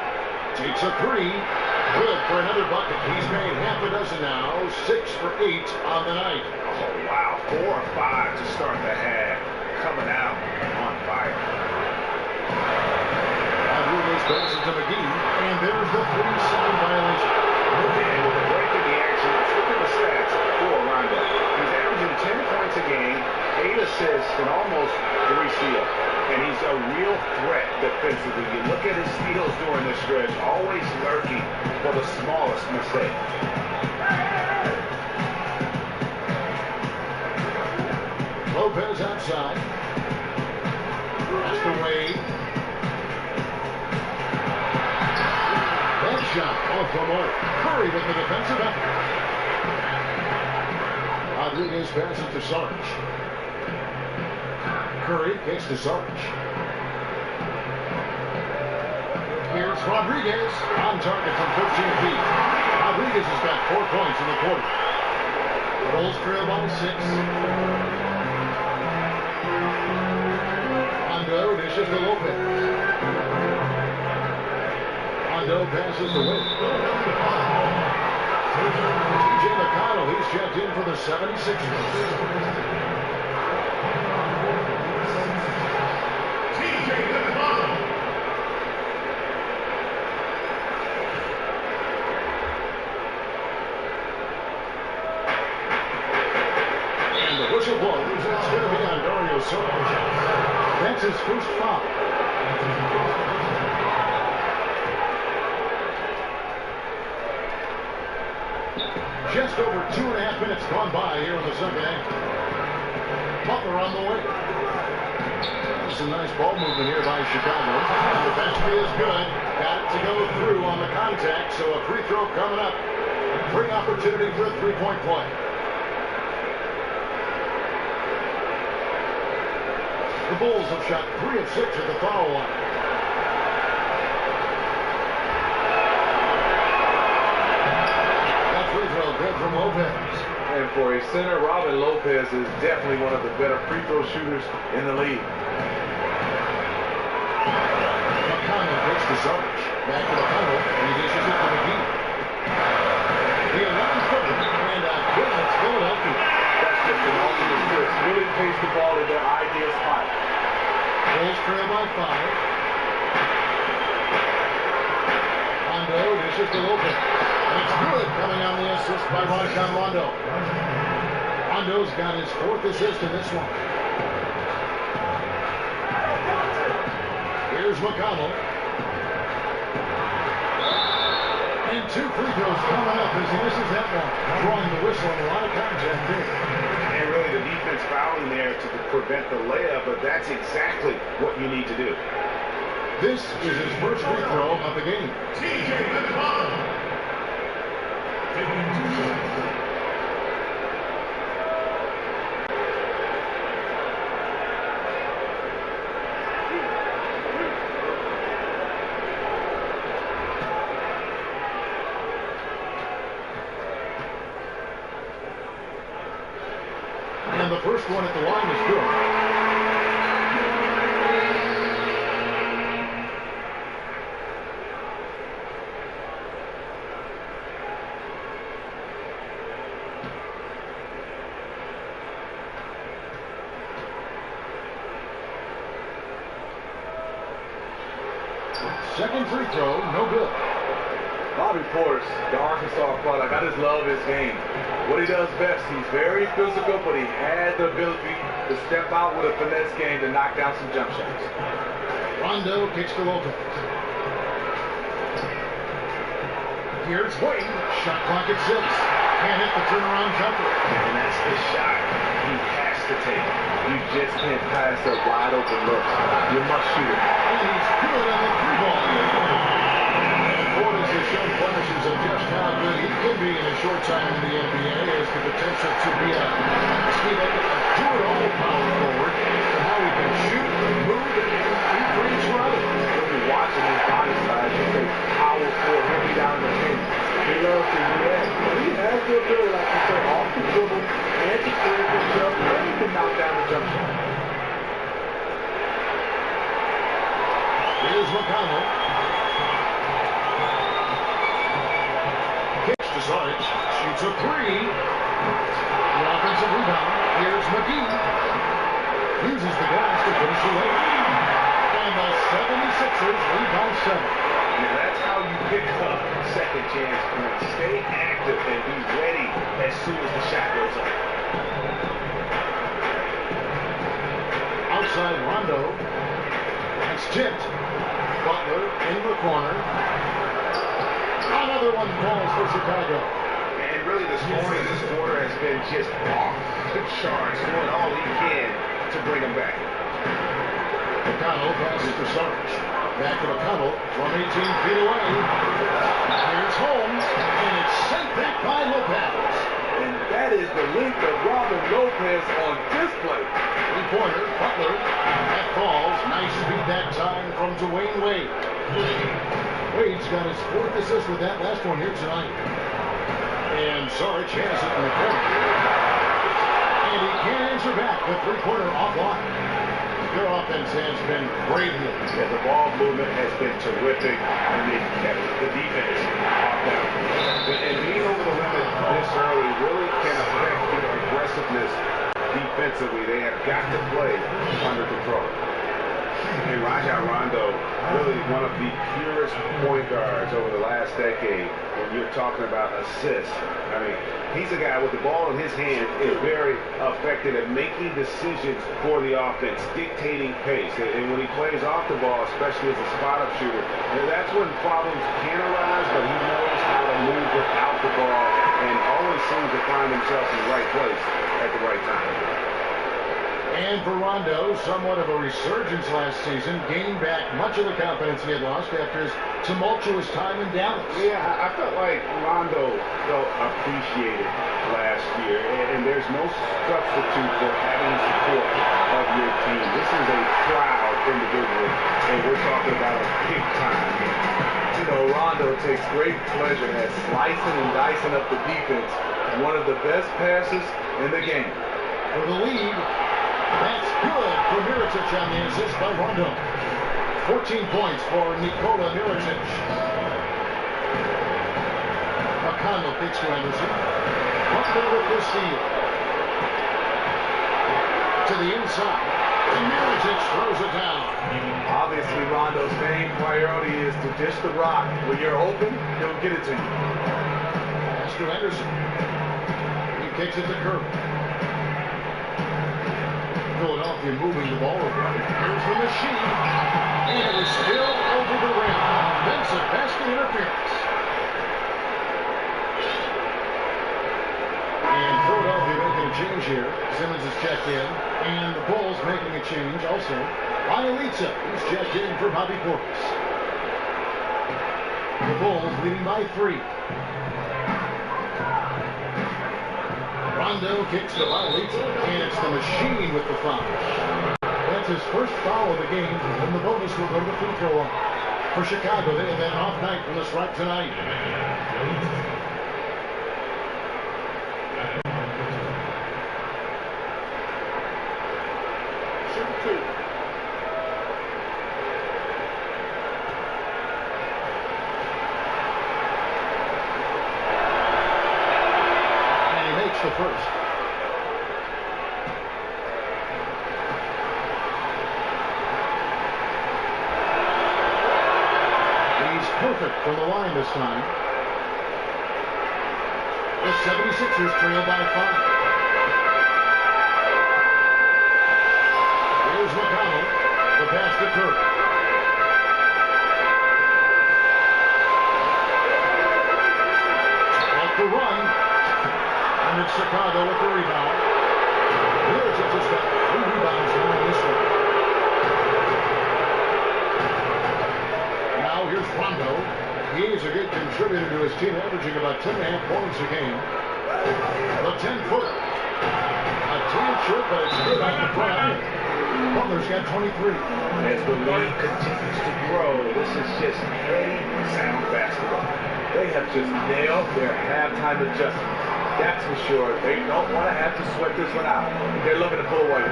Takes a 3. Good for another bucket. He's made half a dozen now. 6 for 8 on the night. Oh, wow. 4 or 5 to start the half. Coming out on fire. Rodriguez passes to McGee. And there's the 3-second violation. And with a break in the action, let's look at the stats for Rondo. He's averaging 10 points a game, 8 assists, and almost 3 steals. And he's a real threat defensively. You look at his steals during this stretch, always lurking for the smallest mistake. Lopez outside. Pass to Wade. That shot off the mark. Curry with the defensive effort. Rodriguez passes to Sarge. Curry kicks to Sarge. Here's Rodriguez on target from 13 feet. Rodriguez has got 4 points in the quarter. Bulls trail by 6. Rondo dishes to Lopez. Rondo passes to Wade. TJ McConnell, he's checked in for the 76ers. And the whistle blows. It's going to be on Dario Saric. That's his first foul. Just over 2.5 minutes gone by here in the second half. Butler on the way. some nice ball movement here by Chicago. The bench is good. Got it to go through on the contact, so a free throw coming up. Great opportunity for a three-point play. The Bulls have shot 3 of 6 at the foul line. That free throw good from Lopez. And for a center, Robin Lopez is definitely one of the better free throw shooters in the league. McConnell takes the Sarge. Back to McConnell, and he dishes it to McGee. The 11-footer, and good at Philadelphia. That's just an awesome assist. Really pace the ball in their ideal spot. Bulls trail by 5. Rondo dishes to Lopez. And it's good coming on the assist by Rajon Rondo. Rondo's got his 4th assist in this one. Here's McConnell. And 2 free throws coming up as he misses that one. Drawing the whistle and a lot of contact there. And really the defense fouling there to prevent the layup, but that's exactly what you need to do. This is his first free throw of the game. And the first one at the line is good. Second free throw, no good. Bobby Portis, the Arkansas product, I just love his game. What he does best, he's very physical, but he had the ability to step out with a finesse game to knock down some jump shots. Rondo kicks to Lopez. Here's Wade. Shot clock at 6. Can't hit the turnaround jumper. And that's the shot he has to take. You just can't pass a wide open look. You must shoot it. And he's good on the 3-ball. And Portis has shown flashes of just how good he can be in a short time in the NBA. Has the potential to be a do-it-all power forward. And how he can shoot, move, and he brings running. When you're watching his body size, you say powerful, heavy down the paint. He loves to do that. But he has the ability, like you say, off the dribble, and to clear himself, and he can knock down the jump shot. Here's McConnell. Kicks to Sarge. Shoots a 3. The offensive rebound. Here's McGee. Uses the glass to finish the lead. And the 76ers lead by 7. And that's how you pick up second chance points. Stay active and be ready as soon as the shot goes up. Outside Rondo. That's tipped. Butler in the corner. Another one falls for Chicago. And really the scoring this quarter has been just off the charts, doing all he can to bring them back. McConnell passes to Sarge. Back to McConnell from 18 feet away. Here's Holmes, and it's sent back by Lopez. And that is the length of Robin Lopez on display. Three-pointer, Butler. That falls. Nice speed that time from Dwayne Wade. Wade's got his 4th assist with that last one here tonight. And Sarge has it in the corner. And he can't answer back. The three-pointer offline. Their offense has been great here. Yeah, the ball movement has been terrific, and they kept the defense off balance. And being over the limit this early really can affect their aggressiveness defensively. They have got to play under control. And Rajon Rondo, really one of the purest point guards over the last decade when you're talking about assists. I mean, he's a guy with the ball in his hand is very effective at making decisions for the offense, dictating pace. And when he plays off the ball, especially as a spot-up shooter, that's when problems can arise, but he knows how to move without the ball and always seems to find himself in the right place at the right time. And for Rondo, somewhat of a resurgence last season, gained back much of the confidence he had lost after his tumultuous time in Dallas. Yeah, I felt like Rondo felt appreciated last year, and there's no substitute for having the support of your team. This is a proud individual, and we're talking about a big time. You know, Rondo takes great pleasure at slicing and dicing up the defense. One of the best passes in the game. For the lead, that's good for Mirotic on the assist by Rondo. 14 points for Nikola Mirotic. McConnell kicks to Anderson. Rondo with the steal. To the inside. And Mirotic throws it down. Obviously, Rondo's main priority is to dish the rock. When you're open, he'll get it to you. Pass to Anderson. He kicks it to Curry. Philadelphia moving the ball around. Here's the machine. And it is still over the rim. Offensive basket interference. And Philadelphia making a change here. Simmons is checked in. And the Bulls making a change also. Bielitsa is checked in for Bobby Portis. The Bulls leading by 3. Rondo kicks to Bielitsa, and it's the machine with the foul. That's his first foul of the game, and the bonus will go to the free throw line. For Chicago, they have an off night from the stripe tonight. The first. He's perfect from the line this time. The 76ers trail by 5. Here's McConnell. The pass to Curry. Off the run. And it's Chicago with the rebound. Here's it just got 3 rebounds now in this one. Now here's Rondo. He's a good contributor to his team, averaging about 10.5 points a game. The 10-footer. A tan short, but it's good on the front iron. Butler's got 23. As the league continues to grow, this is just heady, sound basketball. They have just nailed their halftime adjustments. That's for sure. They don't want to have to sweat this one out. They're looking to pull away.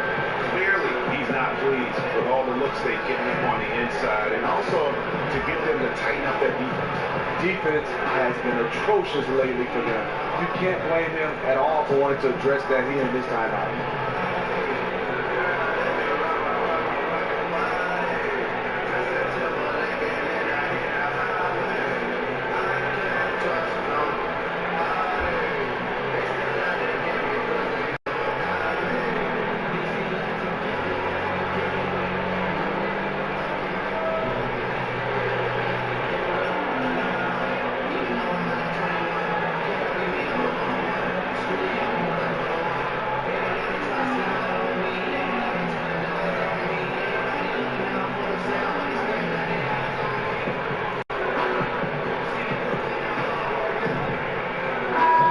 Clearly, he's not pleased with all the looks they've given him on the inside, and also to get them to tighten up that defense. Defense has been atrocious lately for them. You can't blame him at all for wanting to address that here in this timeout.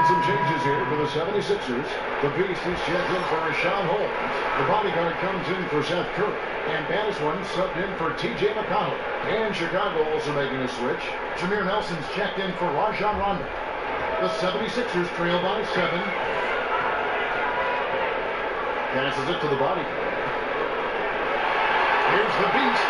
Some changes here for the 76ers. The Beast is checked in for Rashawn Holmes. The bodyguard comes in for Seth Curry. And Baniswan subbed in for T.J. McConnell. And Chicago also making a switch. Jameer Nelson's checked in for Rajon Rondo. The 76ers trail by 7. Passes it to the bodyguard. Here's the Beast.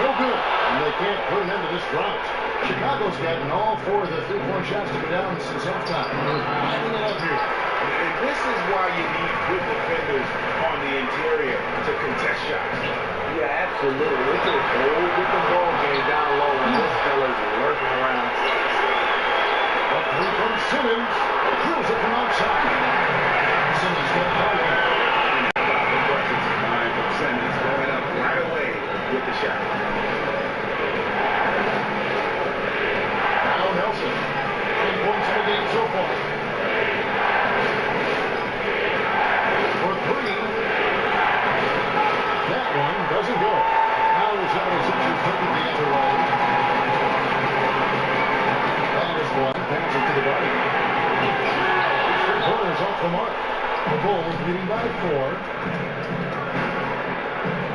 No good. And they can't put an end to this drought. Chicago's gotten all 4 of the 3-point shots to go down since halftime. Lining it up here. And this is why you need good defenders on the interior to contest shots. Yeah, absolutely. It's a whole different ball game down low when this fella's lurking around. A 3 from Simmons. Drills it from outside. Simmons got a ball in. About the buckets of 9 from Simmons going up right away with the shot. Nelson. 10 points in the game so far.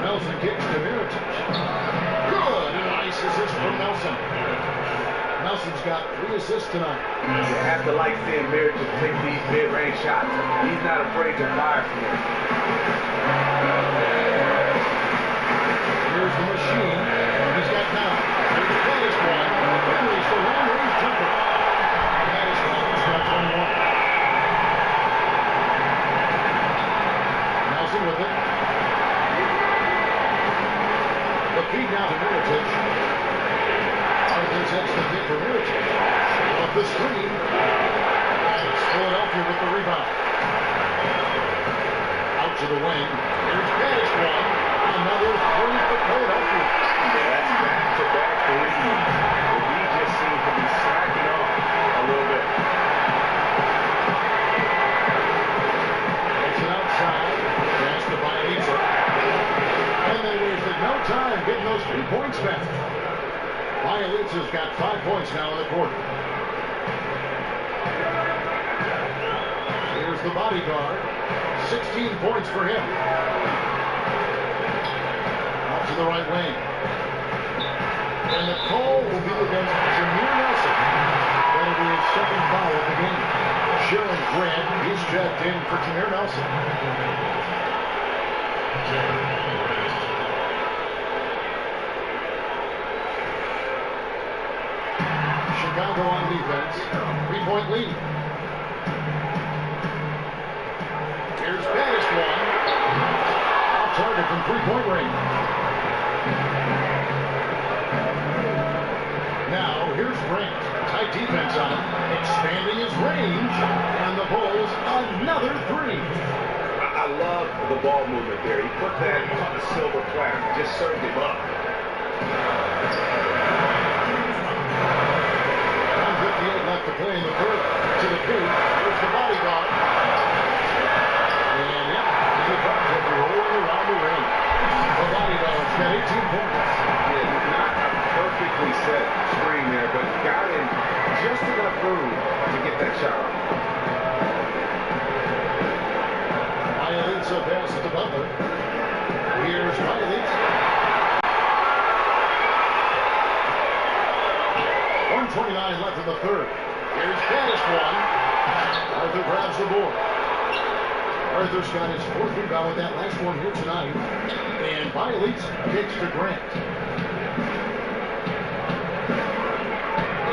Nelson kicks to Miritich. Good. And a nice assist from Nelson. Nelson's got 3 assists tonight. You have to like seeing Miritich take these mid-range shots. He's not afraid to fire from them. Here's the machine. He's got 9. Here's the Pettis one. Henry's the long-range jumper. Pettis one. He's got 21. Nelson with it. The feed now to Miritich. Arthur sets the pick for Miritich. Off the screen. It's Philadelphia with the rebound. Out to the wing. Here's Pettis one. Another 3 for Philadelphia. Yeah, that's back-to-back threes. The D just seems to be slacking off a little bit. It's an outside. Pass to Bielitsa. And they wasted no time getting those 3 points back. Bielitsa's got 5 points now in the quarter. Here's the bodyguard. 16 points for him. Out to the right wing. And the call will be against Jameer Nelson. That'll be his second foul of the game. Sharon Grant, he's checked in for Jameer Nelson. Chicago on defense. 3-point lead. Here's Pettis one. Off target from 3-point range. Now here's Grant. Tight defense on him. Expanding his range. And the Bulls another 3. I love the ball movement there. He put that on the silver platter. Just served him up. 1:58 left to play in the third. To the feet. Here's the bodyguard. And yep, he got it rolling around the ring. The bodyguard's got 18 points. Yeah, not a perfectly set screen there, but got in just enough room to get that shot off. Bielitsa passes to Butler. Here's Bielitsa. 1:29 left in the third. Here's Pettis one. Arthur grabs the board. Arthur's got his 4th rebound with that last one here tonight. And Bielitsa kicks to Grant.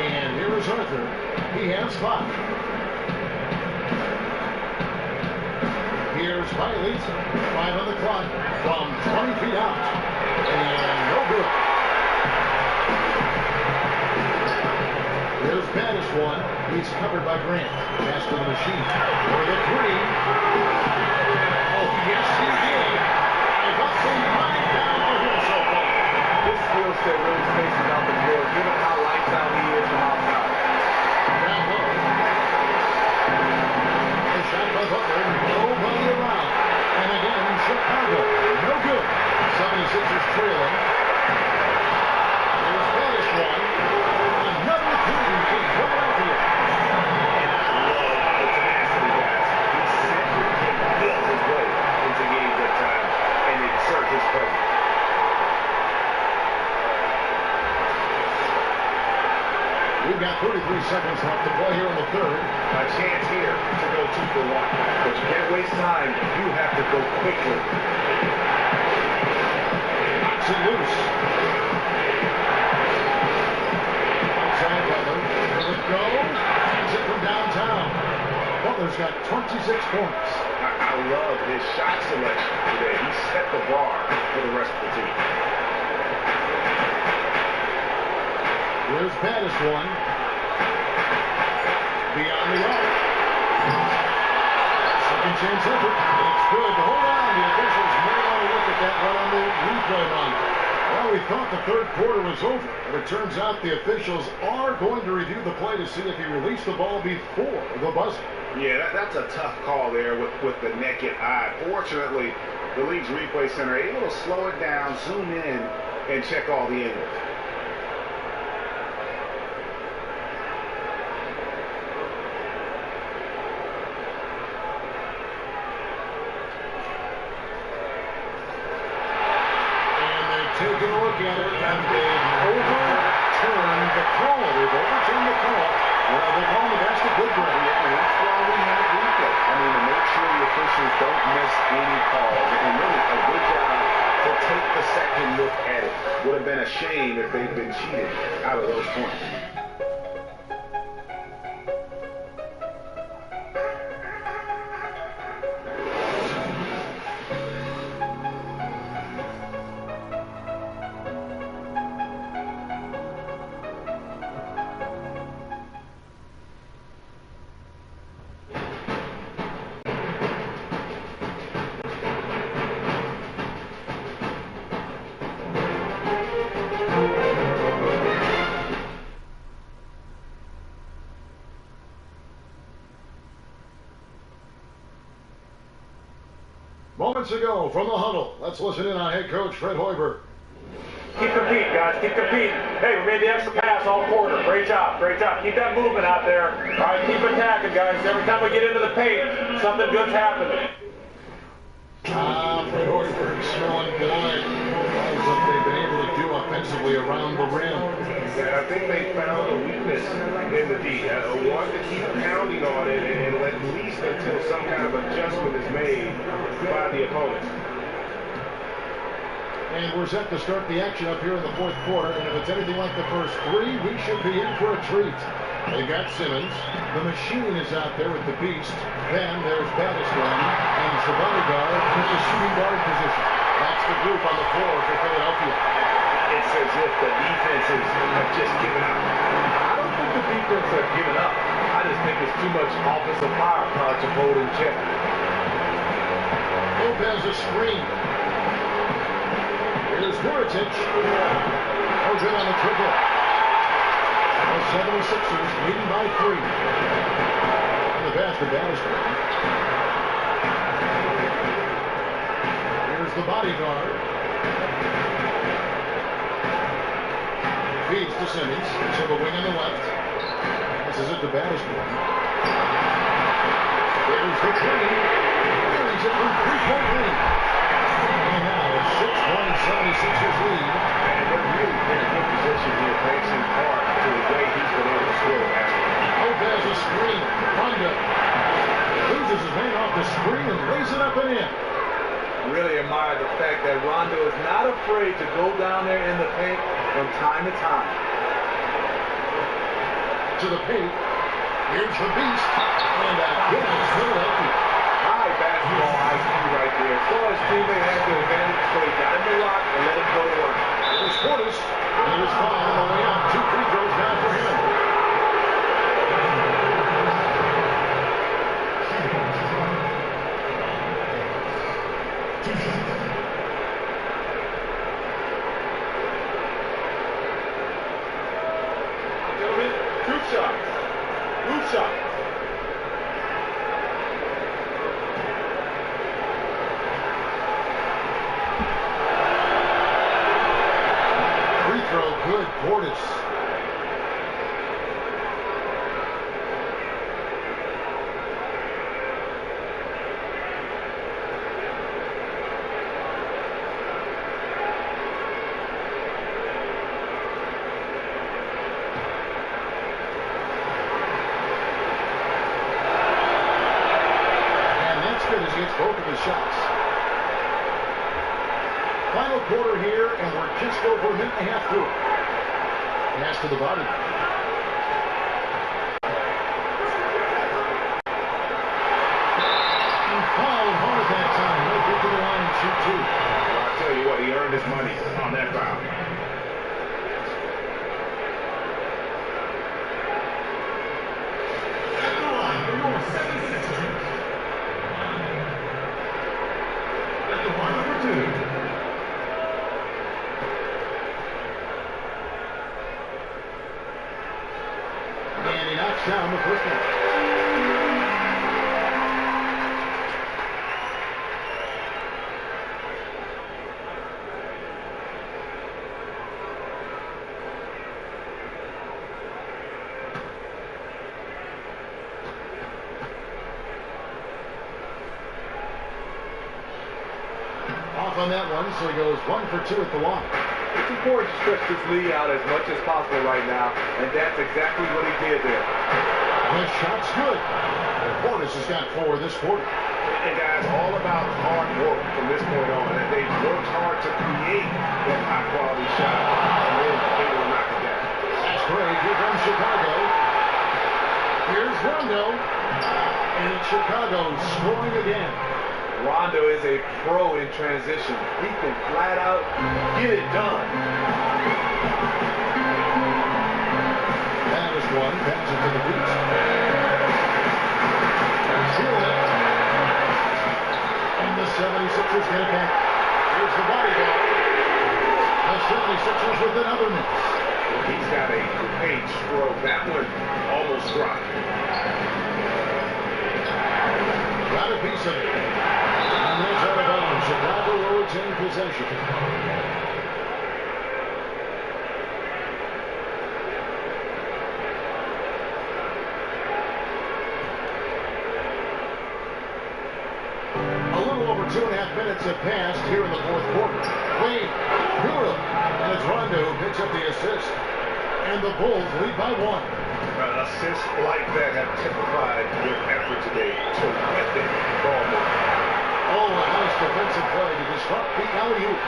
And here is Arthur. He has 5. Here's Bielitsa. 5 on the clock from 20 feet out. And no good. Here's Pettis one. He's covered by Grant. Pass to the machine. For the 3. Oh, yes, he did. And Hudson right down the hill so far. This skill set really spaces out the floor, given how lights out he is from outside. Down low. A shot by Butler. Nobody around. And again, Chicago. No good. 76ers trailing. Here's Pettis one. Another 3 in Philadelphia. And I love the tenacity, guys. He simply can build his way into getting good time and exert his presence. We've got 33 seconds left to play here in the third. A chance here to go 2 for 1. But you can't waste time. You have to go quickly. Knocks it loose. Outside Butler. Will it go? Hands it from downtown. Butler's got 26 points. I love his shot selection today. He set the bar for the rest of the team. Here's Pettis one. Beyond the arc. Second chance effort. It's good. Hold on. The officials may want to look at that one on the replay monitor. Well, we thought the third quarter was over, but it turns out the officials are going to review the play to see if he released the ball before the buzzer. Yeah, that's a tough call there with the naked eye. Fortunately, the league's replay center able to slow it down, zoom in, and check all the angles. taking a look at it, and they've overturned the call. They've overturned the call. They're calling the basket good break. And that's why we have replay. I mean, to make sure the officials don't miss any calls. And really, a good job to take the second look at it. Would have been a shame if they'd been cheated out of those points. Moments ago from the huddle, let's listen in on head coach Fred Hoiberg. Keep competing, guys. Keep competing. Hey, we made the extra pass all quarter. Great job. Great job. Keep that movement out there. All right, keep attacking, guys. Every time we get into the paint, something good's happening. Fred Hoiberg smelling blood. That's what they've been able to do offensively around the rim. Yeah, I think they found a weakness in the D. Want to keep pounding on it and at least until some kind of adjustment is made by the opponent. And we're set to start the action up here in the fourth quarter. And if it's anything like the first three, we should be in for a treat. They've got Simmons. The machine is out there with the beast. Then there's Battiston and the bodyguard to the shooting guard position. That's the group on the floor for Philadelphia. It's as if the defenses have just given up. I don't think the defense have given up. I just think it's too much offensive firepower to hold in check. Lopez a screen. Here's Mirotic. Oh, good on the triple. The 76ers leading by 3. On the pass to Battiston. Here's the bodyguard. Feeds to Simmons. So the wing on the left. This is it to Battiston. There's the three. Carries it from three-point range. And now a 6-point 76ers lead. And they're really in a good position here, thanks in part to the way he's been able to score the basketball. Lopez a screen. Rondo loses his man off the screen and lays it up and in. Really admire the fact that Rondo is not afraid to go down there in the paint from time to time. To the paint. Here's the beast. And again, it's Philadelphia. High basketball IQ right there. Saw his teammate had the advantage, so he got him the rock and let him go to work. There's Portis. And there's foul on the way up. 2 free throws now for him. Gentlemen, 2 shots. 2 shots. Free throw good. Portis. He gets both of his shots. Final quarter here, and we're just over a minute and a half through it. Pass to the body. And fouled hard that time. No good to the line and shoot 2. Well, I'll tell you what, he earned his money on that foul. At the line for your 76ers. At the line number 2. And he knocks down the first one. Off on that one, so he goes 1 for 2 at the line. It's important to stretch this lead out as much as possible right now, and that's exactly what he did there. The shot's good. Portis has got 4 this quarter. And guys, all about hard work from this point on. And they've worked hard to create that high-quality shot, and then able to knock it down. That's great. Here comes Chicago. Here's Rondo. And it's Chicago scoring again. Rondo is a pro in transition. He can flat out get it done. That is one. Pass it to the beach. And the 76ers get it back. Here's the body ball. The 76ers with another miss. Well, he's got a great stroke. That one almost dropped. Got a piece of it. And that's out of bounds. Chicago will retain possession. A little over 2.5 minutes have passed here in the fourth quarter. Wade, Hura, and it's Rondo who picks up the assist. And the Bulls lead by 1. Assists like that have typified their effort today. Terrific ball movement. Oh, a nice defensive play to disrupt the alley-oop.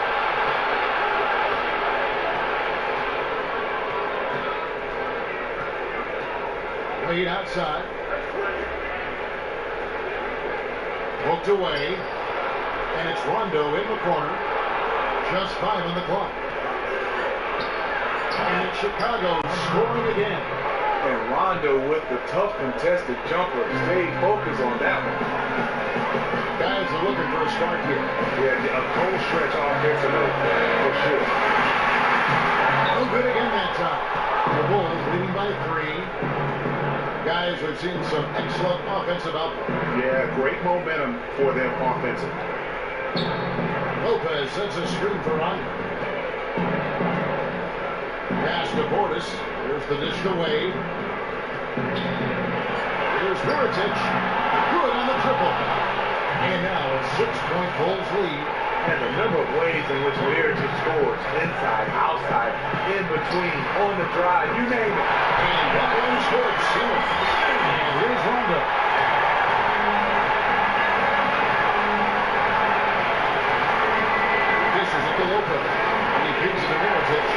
Wade outside. Poked away. And it's Rondo in the corner. Just 5 on the clock. And it's Chicago scoring again. And Rondo with the tough contested jumper. Stayed focused on that one. Guys are looking for a start here. Yeah, a cold stretch offensively for sure. No good again that time. The Bulls leading by 3. Guys, we've seen some excellent offensive output. Yeah, great momentum for them offensively. Lopez sets a screen for Rondo. Pass to Portis. Here's the dish to Wade. Here's Miritich. Good on the triple. And now a 6-point Bulls lead. And the number of ways in which Miritich scores, inside, outside, in between, on the drive, you name it. And that one scores. And here's Rondo. This is at the Lopez. And he gives it to Miritich.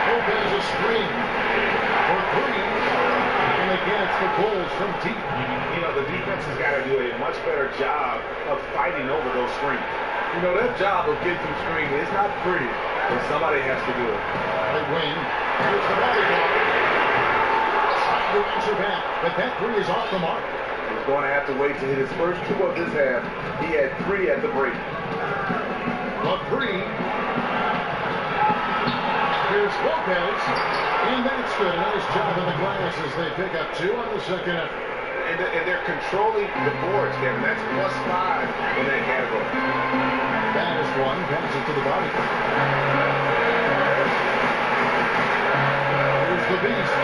Lopez a screen for 3. And again, it's the Bulls from deep. You know, the defense has got to do a much better job of fighting over those screens. You know, that job of getting some screen is not pretty, but somebody has to do it. They win. Here's the volleyball. Trying to answer back, but that 3 is off the mark. He's going to have to wait to hit his first 2 of this half. He had 3 at the break. But 3. Here's Lopez. And that's good. A nice job on the glass as they pick up 2 on the second effort. And they're controlling the boards, Kevin. That's +5 in that category. That is 1. Pass it to the body. Here's the beast.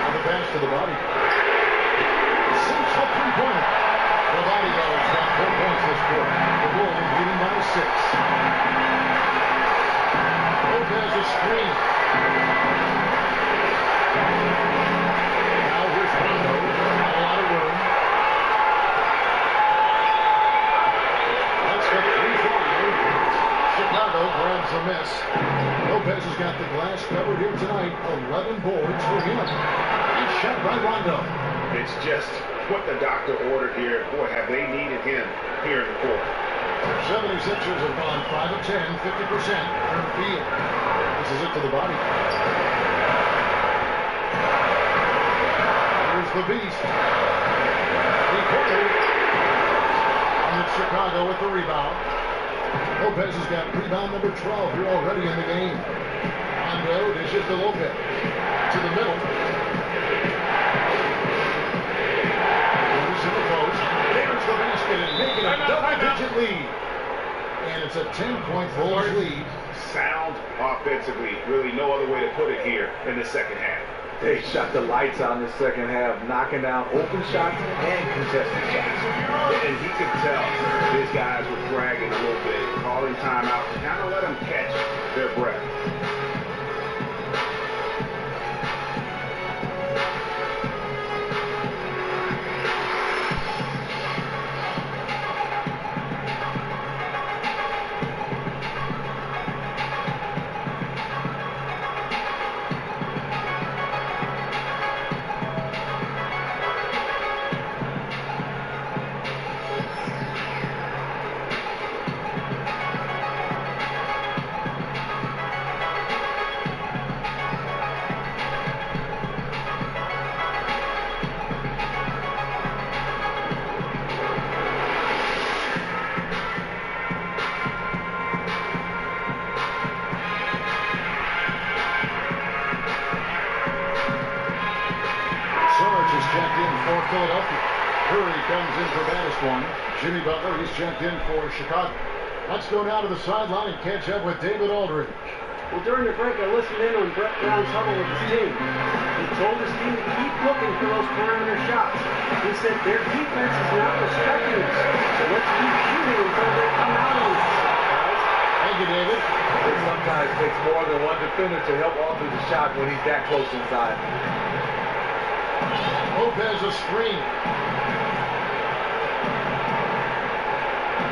On the pass to the body. Sinks the 3-pointer. The body goes got 4 points this quarter. The Bulls leading by 6. Lopez a screen. Now here's Rondo. Not a lot of room. That's the 3-5. Chicago grabs a miss. Lopez has got the glass covered here tonight. 11 boards for him. He's shot by Rondo. It's just what the doctor ordered here. Boy, have they needed him here in the fourth. 76ers have gone 5 of 10, 50% from the field. This is it to the body. Here's the beast. Recorded. And it's Chicago with the rebound. Lopez has got rebound number 12 here already in the game. Rondo dishes to Lopez. To the middle. Goes to the post. There's the basket and making a double-digit lead. And it's a 10-point Bulls lead. Sound offensively. Really no other way to put it here in the second half. They shot the lights out in the second half, knocking down open shots and contested shots. And he could tell his guys were dragging quality timeout to kind of let them catch their breath. Philadelphia. Curry comes in for baddest one. Jimmy Butler, he's checked in for Chicago. Let's go now to the sideline and catch up with David Aldridge. Well, during the break, I listened in on Brett Brown's huddle with his team. He told his team to keep looking for those perimeter shots. He said their defense is not respecting us, so let's keep shooting until they come out on us, guys. Thank you, David. It sometimes takes more than one defender to help alter the shot when he's that close inside. Lopez a screen.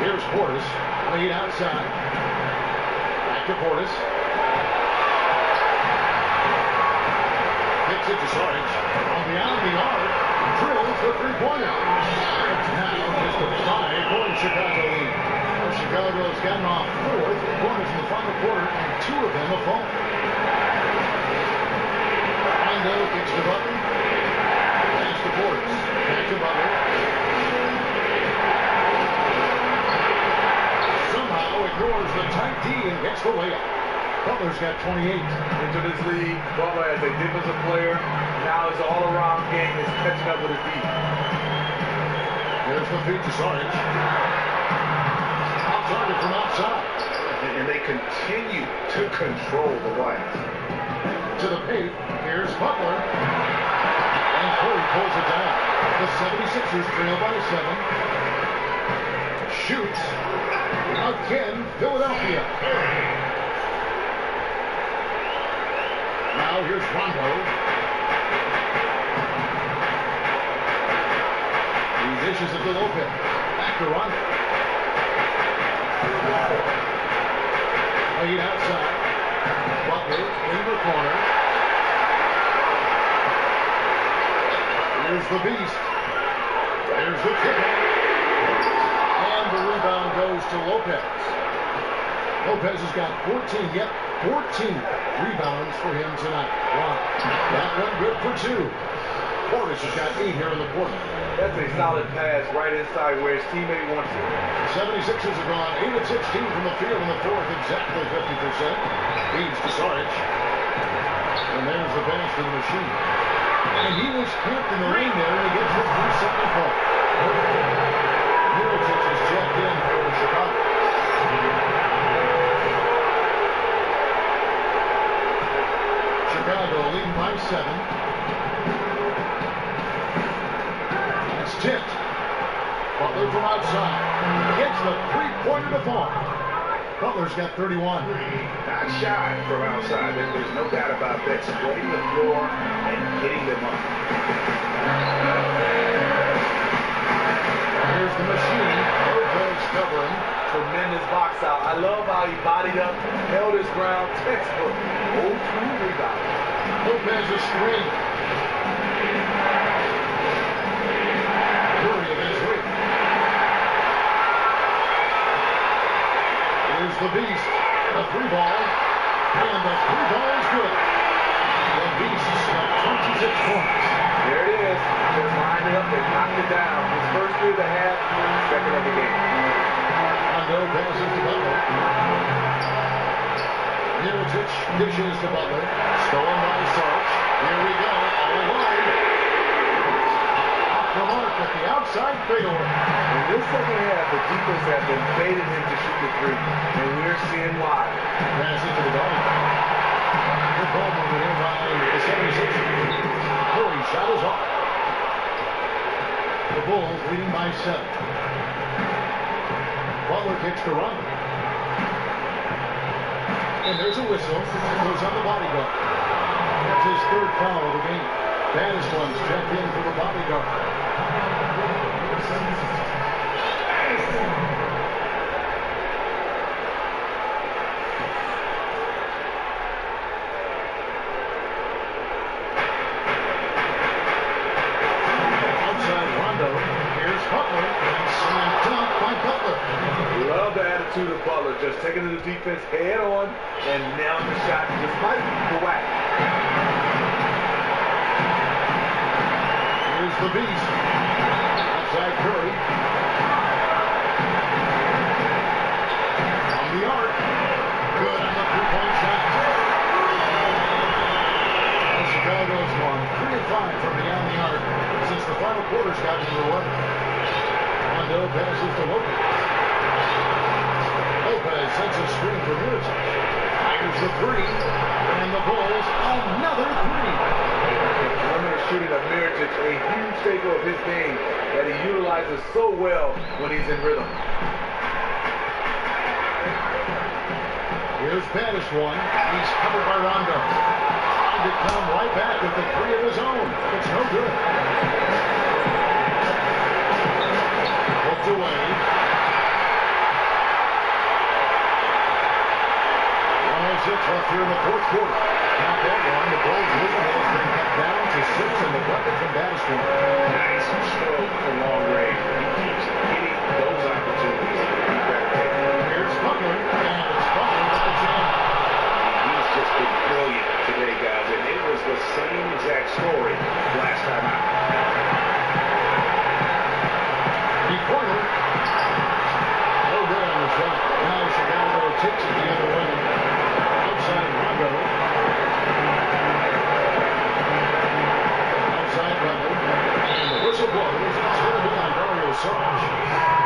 Here's Portis. Lead outside. Back to Portis. Kicks it to Sarge. On beyond the arc. Drills the three-pointer. Now just a 5-point Chicago lead. Chicago's gotten off 4 3-pointers in the final quarter, and 2 of them have fallen. Rondo kicks to Butler. Pass to Portis. Back to Butler. Somehow ignores the tight D and gets the layup. Butler's got 28. Into this league, Butler as a defensive player, now his all-around game is catching up with his feet. There's the feed to Sarge. Outside from outside. And they continue to control the glass. To the paint, here's Butler. And Curry pulls it down. The 76ers trail by 7. Shoots. Again, Philadelphia. Now here's Rondo. He dishes it to Lopez. Back to Rondo. Laid outside. Butler in the corner. Here's the beast. There's the kick. And the rebound goes to Lopez. Lopez has got 14, yep, 14 rebounds for him tonight. Wow. That one good for 2. Portis has got 8 here in the quarter. That's a solid pass right inside where his teammate wants it. The 76ers have gone 8 of 16 from the field in the fourth, exactly 50%. Feeds to Sarge. And there's the pass to the machine. And he was camped in the lane there, and he gets his 3-second ball. Middleton is checked in for Chicago. Chicago leading by 7. It's tipped. Butler from outside. Gets the three-pointer to fall. Butler's got 31. Not shy from outside. There's no doubt about that. Spreading the floor and hitting them up. Here's the machine. Lopez covering. Tremendous box out. I love how he bodied up, held his ground, textbook. 0-2 rebound. Lopez a screen. Curry against Rick. Here's the beast. A 3-ball. And the 3-ball is good. The beast's got 26 points. There it is. Just lined it up and knocked it down. His first 3 of the half, second of the game. Rondo passes to Butler. Middleton dishes to Butler. Stolen by Sarge. Here we go. All alone. Off the mark at the outside fadeaway. In this second half, the defense has been fading him to shoot the 3, and we're seeing why. Pass it to the guard. Good ball movement here by the 76ers. Curry shot is off. The Bulls leading by 7. Butler kicks to Rondo. And there's a whistle. It goes on the bodyguard. That's his third foul of the game. Baddest one's checked in for the bodyguard. Love the attitude of Butler, just taking the defense head on and nailing the shot despite the whack. Here's the beast. Outside Curry. On the arc. Good on the three-point shot. Well, Chicago's gone 3 of 5 from beyond the arc since the final quarter's gotten underway. Rondo passes to Lopez. Lopez sends a screen for Mirotic. Fires the three. And the Bulls another three. Perimeter shooting of Mirotic, a huge staple of his game that he utilizes so well when he's in rhythm. Here's Baddest one. He's covered by Rondo. Trying to come right back with the three of his own. It's no good. Hooked away. 106 left here in the fourth quarter. Not that one. The Bulls lead has been cut down to 6 in the bucket from Baddest one. Nice stroke for long range. He keeps getting those opportunities. Here's Butler, and it's Butler with the jam. He's just been brilliant today, guys, and it was the same exact story last time out. The corner. No good on the shot. Now Chicago takes it the other way. Outside Rondo. Outside Rondo. And the whistle blows. It's going to be on Dario Saric.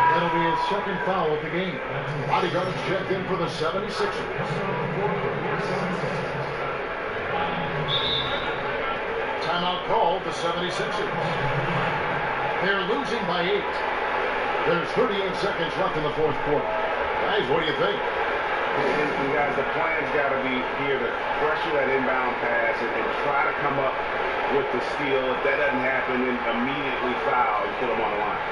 That'll be his second foul of the game. Bodyguards checked in for the 76ers. Timeout called the 76ers. They're losing by 8. There's 38 seconds left in the fourth quarter. Guys, what do you think? And guys, the plan's got to be here to pressure that inbound pass and try to come up with the steal. If that doesn't happen, then immediately foul and put them on the line.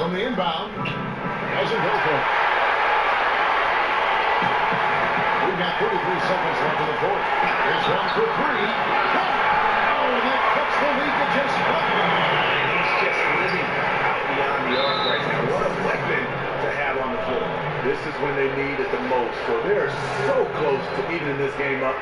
From the inbound, doesn't go for it. We've got 33 seconds left in the fourth. Here's one for three. Oh, and that cuts the lead to just one. He's just living out beyond the arc right now. What a weapon to have on the floor. This is when they need it the most. So they're so close to evening this game up.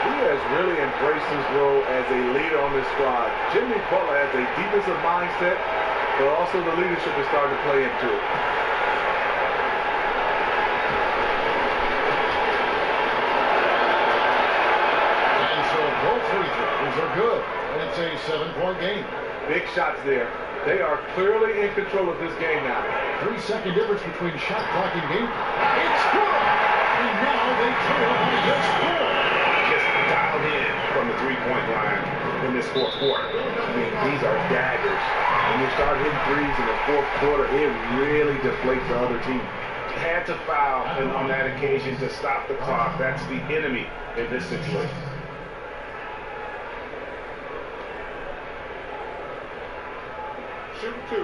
He has really embraced his role as a leader on this squad. Jimmy Butler has a defensive mindset, but also the leadership is starting to play into it. And so both free throws are good. It's a 7-point game. Big shots there. They are clearly in control of this game now. 3-second difference between shot clock and game. It's good! And now they trail by just 4. Just dialed in from the three-point line in this fourth quarter. I mean, these are daggers. When you start hitting threes in the fourth quarter, it really deflates the other team. Had to foul on that occasion to stop the clock. That's the enemy in this situation. Shoot 2.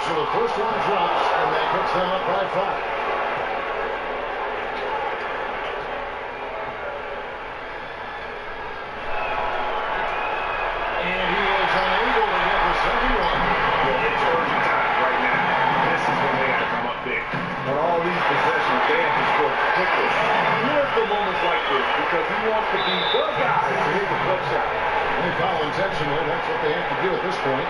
So the first one drops, and that puts them up by 5. And he is unable to get the second one. Well, it's urgent time right now. This is when they got to come up big. On all these possessions, they have to score quickly. He lives for moments like this because he wants to be the guy to hit the clutch shot. They foul intentionally. That's what they have to do at this point.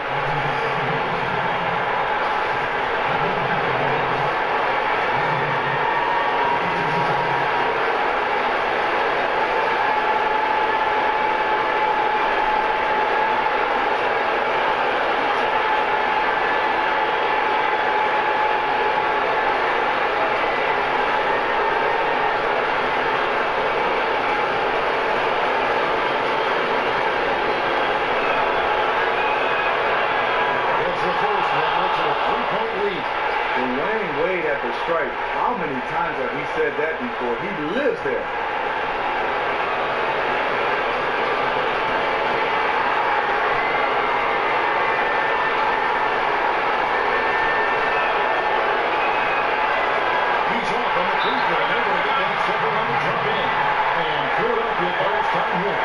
How many times have we said that before? He lives there. He's off on the free throw. They're going to get that second one to drop in. And Philadelphia calls time here.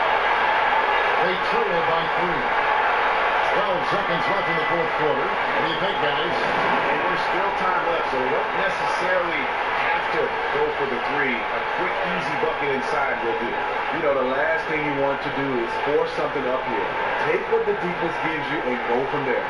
They trail by 3. 12 seconds left in the fourth quarter. What do you think, guys? And there's still time left, so they don't necessarily have to go for the three. A quick, easy bucket inside will do. You know, the last thing you want to do is force something up here. Take what the defense gives you and go from there.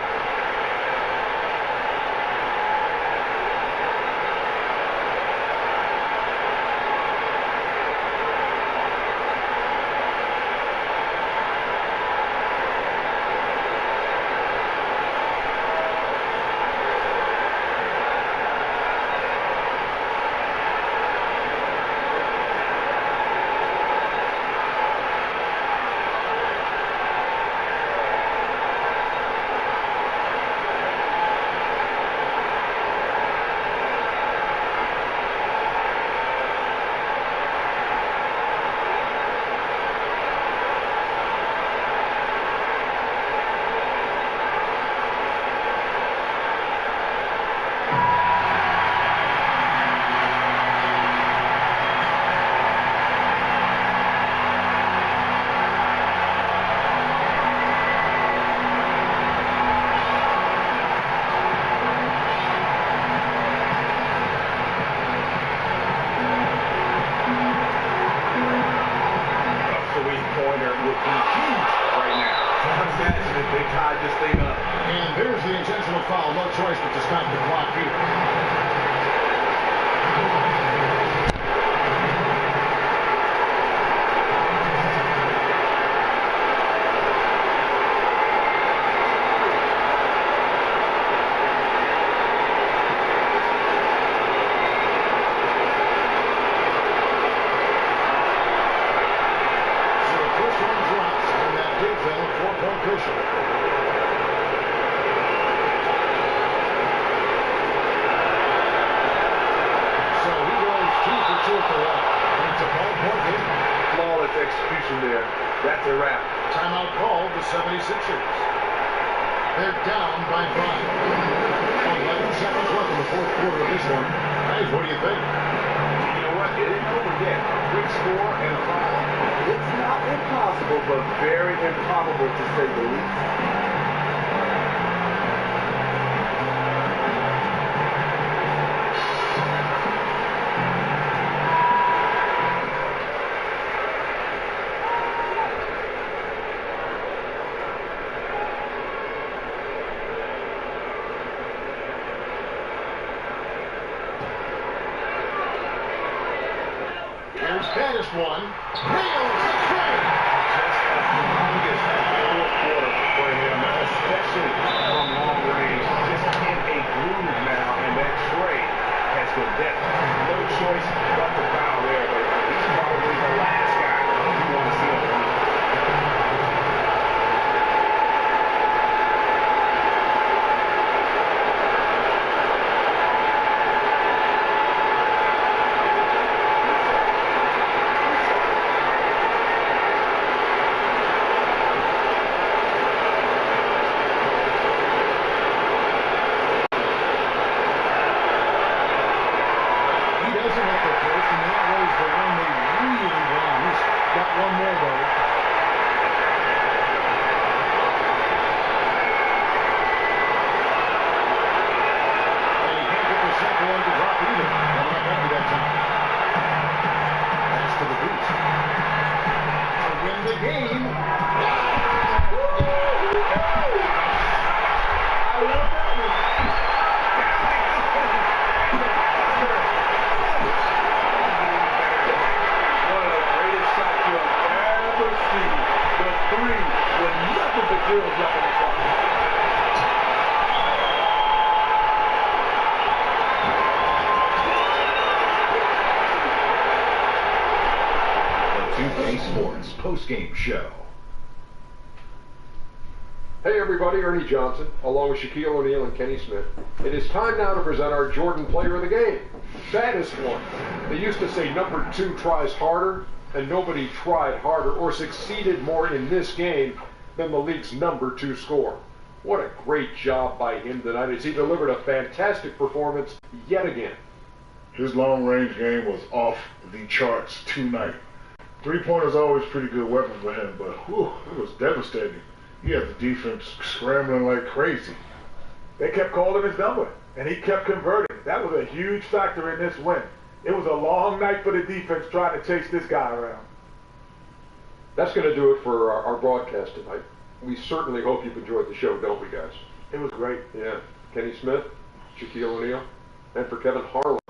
And there's the intentional foul. No choice but to stop the clock here. Execution there. That's a wrap. Timeout called the 76ers. They're down by 5. 11 seconds left in the fourth quarter of this one. Guys, what do you think? You know what? It isn't over yet. A quick score and a foul. It's not impossible, but very improbable to say the least. one. Nails the tray. Just a humongous fourth quarter for him, especially from long range. Just in a groove now, and that tray has the depth. No choice but to foul there, but he's probably the last guy you want to see on the field. Sports post-game show. Hey everybody, Ernie Johnson, along with Shaquille O'Neal and Kenny Smith. It is time now to present our Jordan Player of the Game. Baddest one. They used to say number 2 tries harder, and nobody tried harder or succeeded more in this game than the league's number 2 scorer. What a great job by him tonight as he delivered a fantastic performance yet again. His long-range game was off the charts tonight. Three-pointer's always a pretty good weapon for him, but whew, it was devastating. He had the defense scrambling like crazy. They kept calling his number, and he kept converting. That was a huge factor in this win. It was a long night for the defense trying to chase this guy around. That's going to do it for our broadcast tonight. We certainly hope you've enjoyed the show, don't we, guys? It was great. Yeah. Kenny Smith, Shaquille O'Neal, and for Kevin Harlan,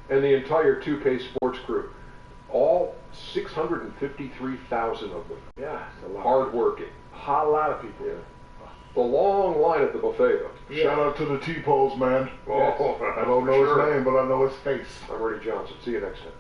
and the entire 2K Sports crew. All 653,000 of them. Yeah, it's a lot. Hard-working. A lot of people. Yeah. The long line at the buffet, though. Yeah. Shout out to the T-Poles, man. Oh, I don't know his name, but I know his face. I'm Ernie Johnson. See you next time.